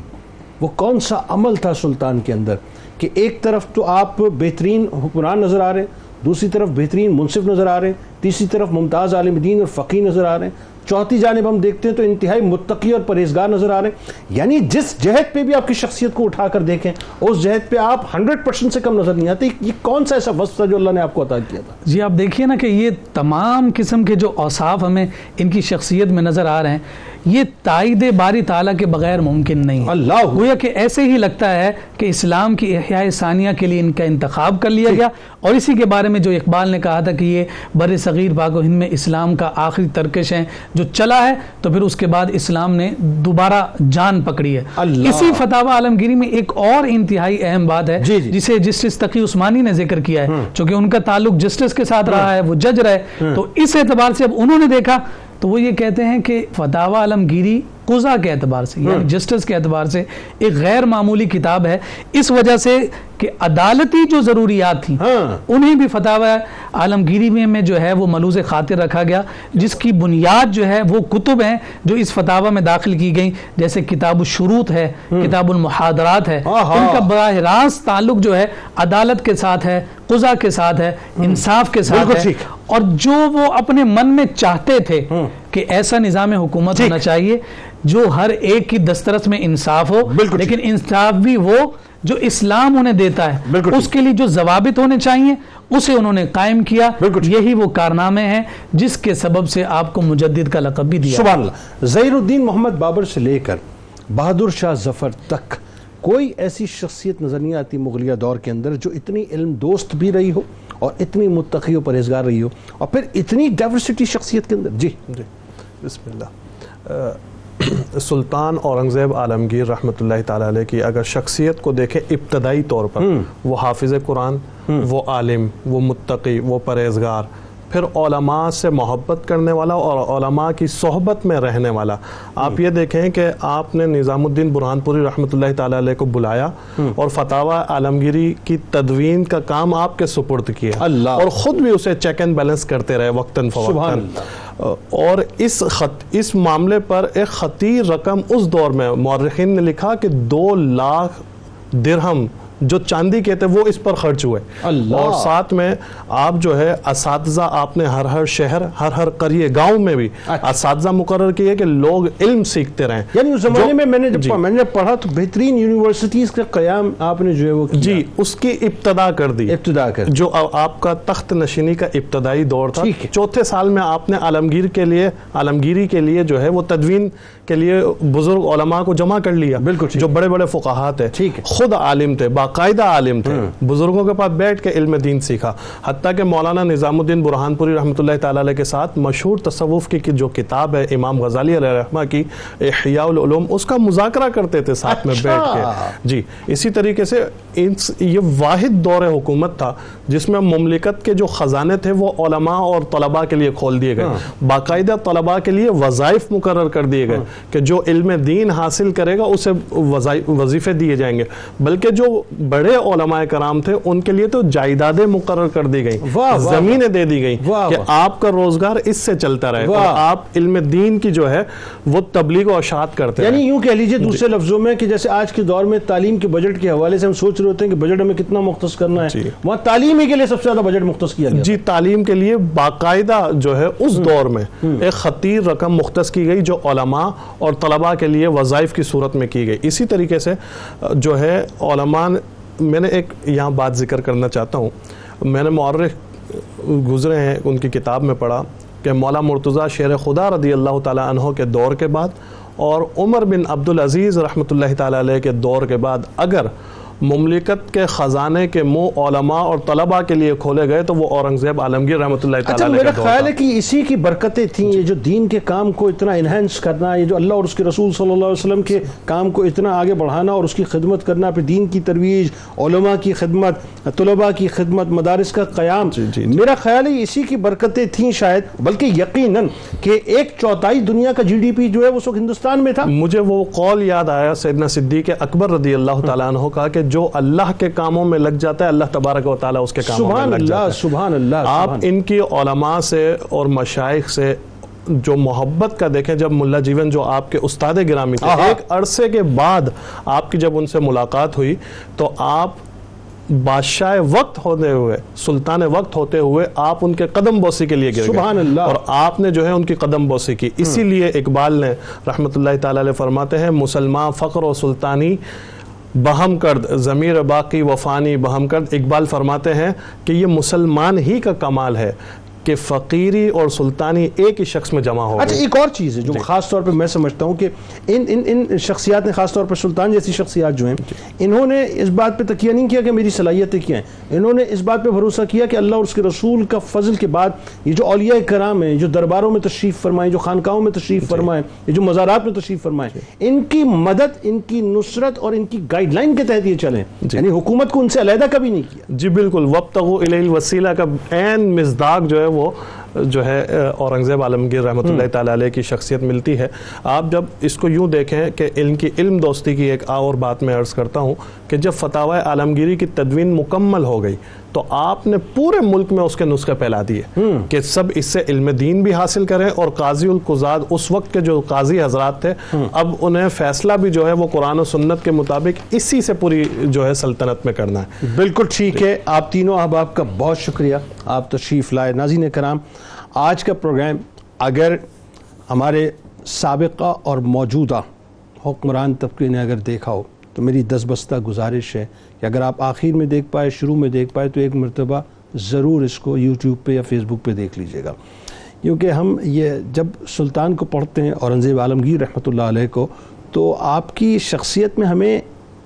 وہ کون سا عمل تھا سلطان کے اندر کہ ایک طرف تو آپ بہترین حکمران نظر آ رہے ہیں، دوسری طرف بہترین منصف نظر آ رہے ہیں، تیسری طرف ممتاز عالم دین اور فقیہ نظر آ رہے ہیں، چوتھی جانب ہم دیکھتے ہیں تو انتہائی متقی اور پرہیزگار نظر آ رہے ہیں۔ یعنی جس جہت پہ بھی آپ کی شخصیت کو اٹھا کر دیکھیں اس جہت پہ آپ 100% سے کم نظر نہیں آتے۔ یہ کون سا ایسا وصف تھا جو اللہ نے آپ کو عطا کیا تھا؟ جی آپ دیکھیے نا کہ یہ تمام قسم کے جو اوصاف ہمیں ان کی شخصیت میں نظر آ رہے ہیں، یہ تائید باری تعالیٰ کے بغیر ممکن نہیں ہے۔ اللہ گویا کہ ایسے ہی لگتا ہے کہ اسلام کی احیاء ثانیہ کے لیے ان کا انتخاب کر لیا گیا، اور اسی کے بارے میں جو اقبال نے کہا تھا کہ یہ بر صغیر پاک و ہند میں اسلام کا آخری ترکش ہے جو چلا ہے، تو پھر اس کے بعد اسلام نے دوبارہ جان پکڑی ہے۔ اسی فتاوی عالمگیری میں ایک اور انتہائی اہم بات ہے جسے جسٹس تقی عثمانی نے ذکر کیا ہے، چونکہ ان کا تعلق جسٹس کے ساتھ رہا ہے، وہ جج رہے، تو اس اعتبار سے اب انہوں نے دیکھا تو وہ یہ کہتے ہیں کہ فتاوی عالمگیری قضا کے اعتبار سے یعنی جسٹس کے اعتبار سے ایک غیر معمولی کتاب ہے، اس وجہ سے کہ عدالتی جو ضروریات تھیں انہیں بھی فتاوی عالمگیری میں جو ہے وہ ملوز خاطر رکھا گیا، جس کی بنیاد جو ہے وہ کتب ہیں جو اس فتاوی میں داخل کی گئیں، جیسے کتاب الشروط ہے، کتاب المحاضرات ہے، ان کا براہ راست تعلق جو ہے عدالت کے ساتھ ہے، قضا کے ساتھ ہے، انصاف کے ساتھ ہے، اور جو وہ اپنے من میں چاہتے تھے کہ ایسا نظام حکومت ہونا چاہیے جو ہر ایک کی دسترس میں انصاف ہو، لیکن انصاف بھی وہ جو اسلام انہیں دیتا ہے، اس کے لیے جو ضوابط ہونے چاہیے اسے انہوں نے قائم کیا۔ یہی وہ کارنامے ہیں جس کے سبب سے آپ کو مجدد کا لقب بھی دیا۔ سبحان اللہ۔ ظہیر الدین محمد بابر سے لے کر بہادر شاہ ظفر تک کوئی ایسی شخصیت نظر نہیں آتی مغلیہ دور کے اندر جو اتنی علم دوست بھی رہی ہو اور اتنی متقی و پرہیزگار رہی ہو، اور پھر اتنی ڈائیورسٹی شخصیت کے اندر۔ جی بسم اللہ۔ سلطان اورنگزیب عالمگیر رحمۃ اللہ تعالیٰ علیہ کی اگر شخصیت کو دیکھیں ابتدائی طور پر، وہ حافظ قرآن، وہ عالم، وہ متقی، وہ پرہیزگار، پھر علماء سے محبت کرنے والا اور علماء کی صحبت میں رہنے والا۔ آپ یہ دیکھیں کہ آپ نے نظام الدین برہان پوری رحمۃ اللہ تعالیٰ علیہ کو بلایا اور فتاوی عالمگیری کی تدوین کا کام آپ کے سپرد کیا، اور خود بھی اسے چیک اینڈ بیلنس کرتے رہے وقتاً فوقتاً، اور اس معاملے پر ایک خطیر رقم اس دور میں مورخین نے لکھا کہ 2 لاکھ درہم جو چاندی کے تھے وہ اس پر خرچ ہوئے، اور ساتھ میں آپ جو ہے اساتذہ آپ نے ہر شہر ہر قریے گاؤں میں بھی اساتذہ مقرر کیے کہ لوگ علم سیکھتے رہیں۔ یعنی اس زمانے میں میں نے جب پڑھا تو بہترین یونیورسٹیز کا قیام آپ نے جو ہے وہ جی اس کی ابتدا کر دی، جو آپ کا تخت نشینی کا ابتدائی دور تھا۔ 4تھے سال میں آپ نے عالمگیری کے لیے جو ہے وہ تدوین کے لیے بزرگ علماء کو جمع کر لیا، جو بڑے بڑے فقہاء تھے، خود عالم تھے، باقاعدہ عالم تھے، بزرگوں کے پاس بیٹھ کے علم دین سیکھا، حتیٰ کہ مولانا نظام الدین برہان پوری رحمۃ اللہ تعالیٰ علیہ کے ساتھ مشہور تصوف کی جو کتاب ہے امام غزالی علیہ رحمہ کی احیاء العلوم، اس کا مذاکرہ کرتے تھے ساتھ میں بیٹھ کے۔ جی اسی طریقے سے یہ واحد دور حکومت تھا جس میں مملکت کے جو خزانے تھے وہ علماء اور طلباء کے لیے کھول دیے گئے، باقاعدہ طلباء کے لیے وظائف مقرر کر دیے گئے کہ جو علم دین حاصل کرے گا اسے وظیفے دیے جائیں گے، بلکہ جو بڑے علماء کرام تھے ان کے لیے تو جائیدادیں مقرر کر دی گئیں، زمینیں دے دی گئیں کہ آپ کا روزگار اس سے چلتا رہے اور آپ علم دین کی جو ہے وہ تبلیغ و اشاعت کرتے ہیں۔ یعنی یوں کہہ لیجئے دوسرے لفظوں میں کہ جیسے آج کے دور میں تعلیم کے بجٹ کے حوالے سے ہم سوچ رہے ہوتے ہیں کہ بجٹ ہمیں کتنا مختص کرنا ہے، وہاں تعلیم ہی کے لیے سب سے زیادہ بجٹ مختص کیا گیا۔ جی تعلیم کے لیے باقاعدہ جو ہے اس دور میں ایک خطیر رقم مختص کی گئی جو علماء اور طلباء کے لیے وظائف کی صورت میں کی گئی۔ اسی طریقے سے جو ہے علماء، میں نے ایک یہاں بات ذکر کرنا چاہتا ہوں، میں نے مورخ گزرے ہیں ان کی کتاب میں پڑھا کہ مولا مرتضیٰ شیر خدا رضی اللہ تعالیٰ عنہ کے دور کے بعد اور عمر بن عبدالعزیز رحمۃ اللہ تعالیٰ علیہ کے دور کے بعد اگر مملکت کے خزانے کے منہ علماء اور طلباء کے لیے کھولے گئے تو وہ اورنگزیب عالمگیر رحمۃ اللہ تعالیٰ علیہ کا میرا دور خیال تھا۔ ہے کہ اسی کی برکتیں تھیں، یہ جو دین کے کام کو اتنا انہینس کرنا، یہ جو اللہ اور اس کے رسول صلی اللہ علیہ وسلم کے کام کو اتنا آگے بڑھانا اور اس کی خدمت کرنا، پھر دین کی ترویج، علماء کی خدمت، طلباء کی خدمت، مدارس کا قیام، میرا خیال ہے اسی کی برکتیں تھیں شاید، بلکہ یقیناً کہ 1/4 دنیا کا جی ڈی پی جو ہے وہ سب ہندوستان میں تھا۔ مجھے وہ قول یاد آیا سیدنا صدیق اکبر رضی اللہ تعالیٰ عنہ کا کہ جو اللہ کے کاموں میں لگ جاتا ہے اللہ تبارک و تعالیٰ اس کے کاموں میں لگ جاتا ہے۔ سبحان اللہ۔ آپ ان کی علماء سے اور مشائخ سے جو محبت کا دیکھیں، جب ملا جیون جو آپ کے استاد گرامی تھے، ایک عرصے کے بعد آپ کی جب ان سے ملاقات ہوئی تو آپ بادشاہ وقت ہوتے ہوئے، سلطان وقت ہوتے ہوئے آپ ان کے قدم بوسی کے لیے گر گئے، سبحان اللہ، اور آپ نے جو ہے ان کی قدم بوسی کی۔ اسی لیے اقبال نے رحمۃ اللہ تعالی علیہ فرماتے ہیں، مسلمان فقر و سلطانی بہم کرد، ضمیر باقی وفانی بہم کرد۔ اقبال فرماتے ہیں کہ یہ مسلمان ہی کا کمال ہے کہ فقیری اور سلطانی ایک ہی شخص میں جمع ہو اچھا، گئی۔ ایک اور چیز ہے جو خاص طور پہ میں سمجھتا ہوں کہ ان شخصیات نے، خاص طور پر سلطان جیسی شخصیات جو ہیں، انہوں نے اس بات پہ تکیہ نہیں کیا کہ میری صلاحیتیں کیا ہیں، انہوں نے اس بات پہ بھروسہ کیا کہ اللہ اور اس کے رسول کا فضل کے بعد یہ جو اولیاء کرام ہیں، جو درباروں میں تشریف فرمائیں، جو خانقاہوں میں تشریف فرمائیں، یہ جو مزارات میں تشریف فرمائیں، ان کی مدد، ان کی نصرت اور ان کی گائیڈ لائن کے تحت یہ چلیں، یعنی حکومت کو ان سے علیحدہ کبھی نہیں کیا۔ جی بالکل، وابتغوا الیہ الوسیلہ کا عین مصداق جو ہے وہ جو ہے اورنگزیب عالمگیر رحمۃ اللہ تعالیٰ علیہ کی شخصیت ملتی ہے۔ آپ جب اس کو یوں دیکھیں کہ ان کی علم دوستی کی ایک اور بات میں عرض کرتا ہوں کہ جب فتاوی عالمگیری کی تدوین مکمل ہو گئی تو آپ نے پورے ملک میں اس کے نسخے پھیلا دیے کہ سب اس سے علم دین بھی حاصل کریں، اور قاضی القضات اس وقت کے جو قاضی حضرات تھے اب انہیں فیصلہ بھی جو ہے وہ قرآن و سنت کے مطابق اسی سے پوری جو ہے سلطنت میں کرنا ہے۔ بالکل ٹھیک ہے، آپ تینوں احباب کا بہت شکریہ، آپ تشریف لائے۔ ناظرین کرام، آج کا پروگرام اگر ہمارے سابقہ اور موجودہ حکمران طبقے نے اگر دیکھا ہو تو میری دستبستہ گزارش ہے کہ اگر آپ آخر میں دیکھ پائے، شروع میں دیکھ پائے، تو ایک مرتبہ ضرور اس کو یوٹیوب پہ یا فیس بک پہ دیکھ لیجئے گا، کیونکہ ہم یہ جب سلطان کو پڑھتے ہیں، اورنگزیب عالمگیر رحمۃ اللہ علیہ کو، تو آپ کی شخصیت میں ہمیں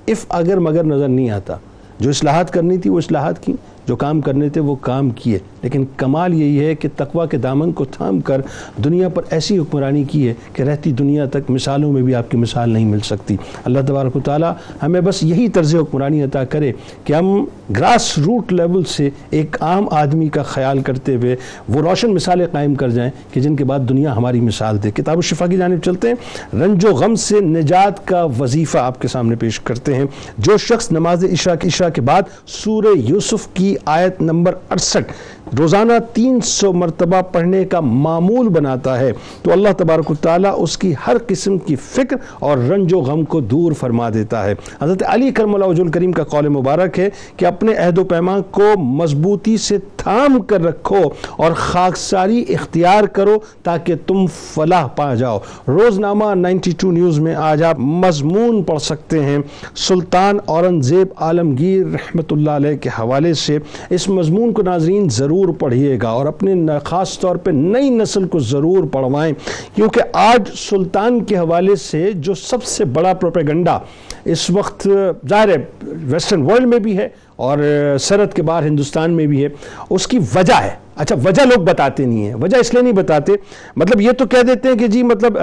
اف اگر مگر نظر نہیں آتا۔ جو اصلاحات کرنی تھی وہ اصلاحات کی، جو کام کرنے تھے وہ کام کیے، لیکن کمال یہی ہے کہ تقویٰ کے دامن کو تھام کر دنیا پر ایسی حکمرانی کی ہے کہ رہتی دنیا تک مثالوں میں بھی آپ کی مثال نہیں مل سکتی۔ اللہ تبارک و تعالی ہمیں بس یہی طرز حکمرانی عطا کرے کہ ہم گراس روٹ لیول سے ایک عام آدمی کا خیال کرتے ہوئے وہ روشن مثالیں قائم کر جائیں کہ جن کے بعد دنیا ہماری مثال دے۔ کتاب الشفا کی جانب چلتے ہیں، رنج و غم سے نجات کا وظیفہ آپ کے سامنے پیش کرتے ہیں۔ جو شخص نماز عشاء کے بعد سورہ یوسف کی آیت نمبر 68 روزانہ 300 مرتبہ پڑھنے کا معمول بناتا ہے تو اللہ تبارک و تعالیٰ اس کی ہر قسم کی فکر اور رنج و غم کو دور فرما دیتا ہے۔ حضرت علی کرم اللہ وجہ الکریم کا قول مبارک ہے کہ اپنے عہد و پیمان کو مضبوطی سے تھام کر رکھو اور خاکساری اختیار کرو تاکہ تم فلاح پا جاؤ۔ روزنامہ 92 نیوز میں آج آپ مضمون پڑھ سکتے ہیں سلطان اورنگزیب عالمگیر رحمۃ اللہ علیہ کے حوالے سے۔ اس مضمون کو ناظرین ضرور پڑھیے گا اور اپنے خاص طور پہ نئی نسل کو ضرور پڑھوائیں، کیونکہ آج سلطان کے حوالے سے جو سب سے بڑا پروپیگنڈا اس وقت ظاہر ہے ویسٹرن ورلڈ میں بھی ہے اور سرحد کے باہر ہندوستان میں بھی ہے، اس کی وجہ ہے۔ اچھا، وجہ لوگ بتاتے نہیں ہیں، وجہ اس لیے نہیں بتاتے، مطلب یہ تو کہہ دیتے ہیں کہ جی مطلب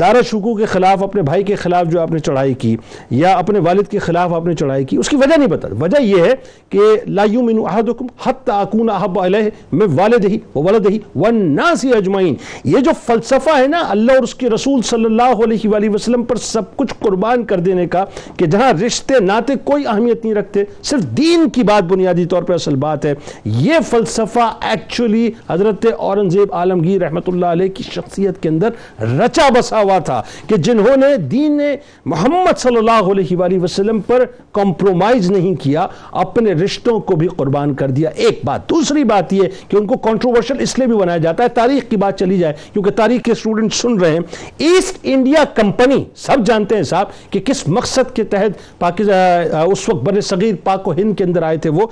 دارا شکو کے خلاف، اپنے بھائی کے خلاف جو آپ نے چڑھائی کی یا اپنے والد کے خلاف آپ نے چڑھائی کی، اس کی وجہ نہیں بتاتے۔ وجہ یہ ہے کہ لا یؤمن احدکم حتی اکون احب الیہ من والدہ وولدہ والناس اجمعین، یہ جو فلسفہ ہے نا اللہ اور اس کے رسول صلی اللہ علیہ وآلہ وسلم پر سب کچھ قربان کر دینے کا، کہ جہاں رشتے ناتے کوئی اہمیت نہیں رکھتے، صرف دین کی بات بنیادی طور پر اصل بات ہے، یہ فلسفہ ایکچولی حضرت اورنگزیب عالمگیر رحمۃ اللہ علیہ کی شخصیت کے اندر رچا بسا ہوا تھا کہ جنہوں نے دین محمد صلی اللہ علیہ وآلہ وسلم پر کمپرومائز نہیں کیا، اپنے رشتوں کو بھی قربان کر دیا۔ ایک بات، دوسری بات یہ کہ ان کو کنٹروورشل اس لیے بھی بنایا جاتا ہے، تاریخ کی بات چلی جائے کیونکہ تاریخ کے اسٹوڈنٹ سن رہے ہیں، ایسٹ انڈیا کمپنی سب جانتے ہیں صاحب کہ کس مقصد کے تحت اس وقت بر صغیر پاک و ہند کے اندر آئے تھے، وہ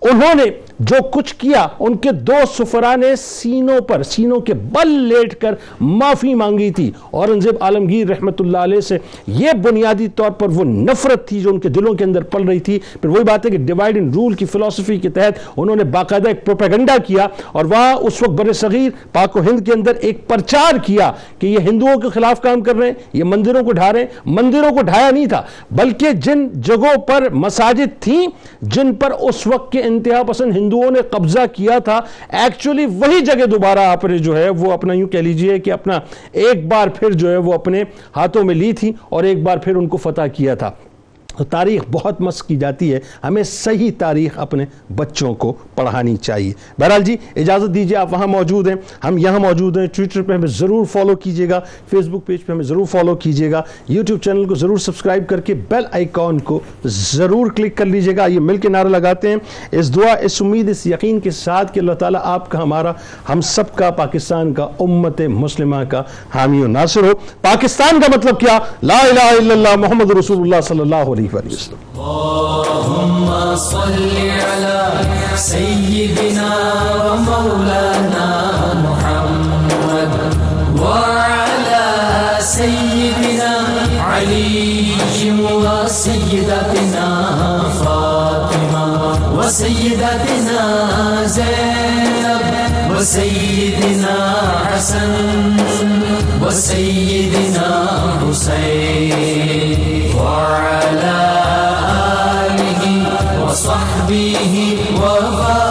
انہوں نے جو کچھ کیا، ان کے 2 سفراء نے سینوں کے بل لیٹ کر معافی مانگی تھی اورنگزیب عالمگیر رحمت اللہ علیہ سے۔ یہ بنیادی طور پر وہ نفرت تھی جو ان کے دلوں کے اندر پل رہی تھی۔ پھر وہی بات ہے کہ ڈیوائڈ اینڈ رول کی فلسفی کے تحت انہوں نے باقاعدہ ایک پروپیگنڈا کیا، اور وہاں اس وقت بر صغیر پاک و ہند کے اندر ایک پرچار کیا کہ یہ ہندوؤں کے خلاف کام کر رہے ہیں، یہ مندروں کو ڈھا رہے ہیں۔ مندروں کو ڈھایا نہیں تھا، بلکہ جن جگہوں پر مساجد تھیں جن پر اس وقت کے انتہا پسند ہندوؤں نے قبضہ کیا تھا، ایکچولی وہی جگہ دوبارہ آپ نے جو ہے وہ اپنا یوں کہہ لیجئے کہ اپنا ایک بار پھر جو ہے وہ اپنے ہاتھوں میں لی تھی اور ایک بار پھر ان کو فتح کیا تھا۔ تو تاریخ بہت مسخ کی جاتی ہے، ہمیں صحیح تاریخ اپنے بچوں کو پڑھانی چاہیے۔ بہرحال جی اجازت دیجیے، آپ وہاں موجود ہیں، ہم یہاں موجود ہیں۔ ٹویٹر پہ ہمیں ضرور فالو کیجیے گا، فیس بک پیج پہ ہمیں ضرور فالو کیجیے گا، یوٹیوب چینل کو ضرور سبسکرائب کر کے بیل آئیکن کو ضرور کلک کر لیجیے گا۔ یہ مل کے نعرہ لگاتے ہیں، اس دعا، اس امید، اس یقین کے ساتھ کہ اللہ تعالیٰ آپ کا، ہمارا، ہم سب کا، پاکستان کا، امت مسلمہ کا حامی و ناصر ہو۔ پاکستان کا مطلب کیا؟ لا الہ الا اللہ محمد رسول اللہ صلی اللہ علیہ وسلم۔ اللهم صل على سيدنا ومولانا محمد وعلى سيدنا علي وسيدتنا فاطمة وسيدتنا زينب وسيدنا حسن وسيدنا حسين وعلى آله وصحبه وبارك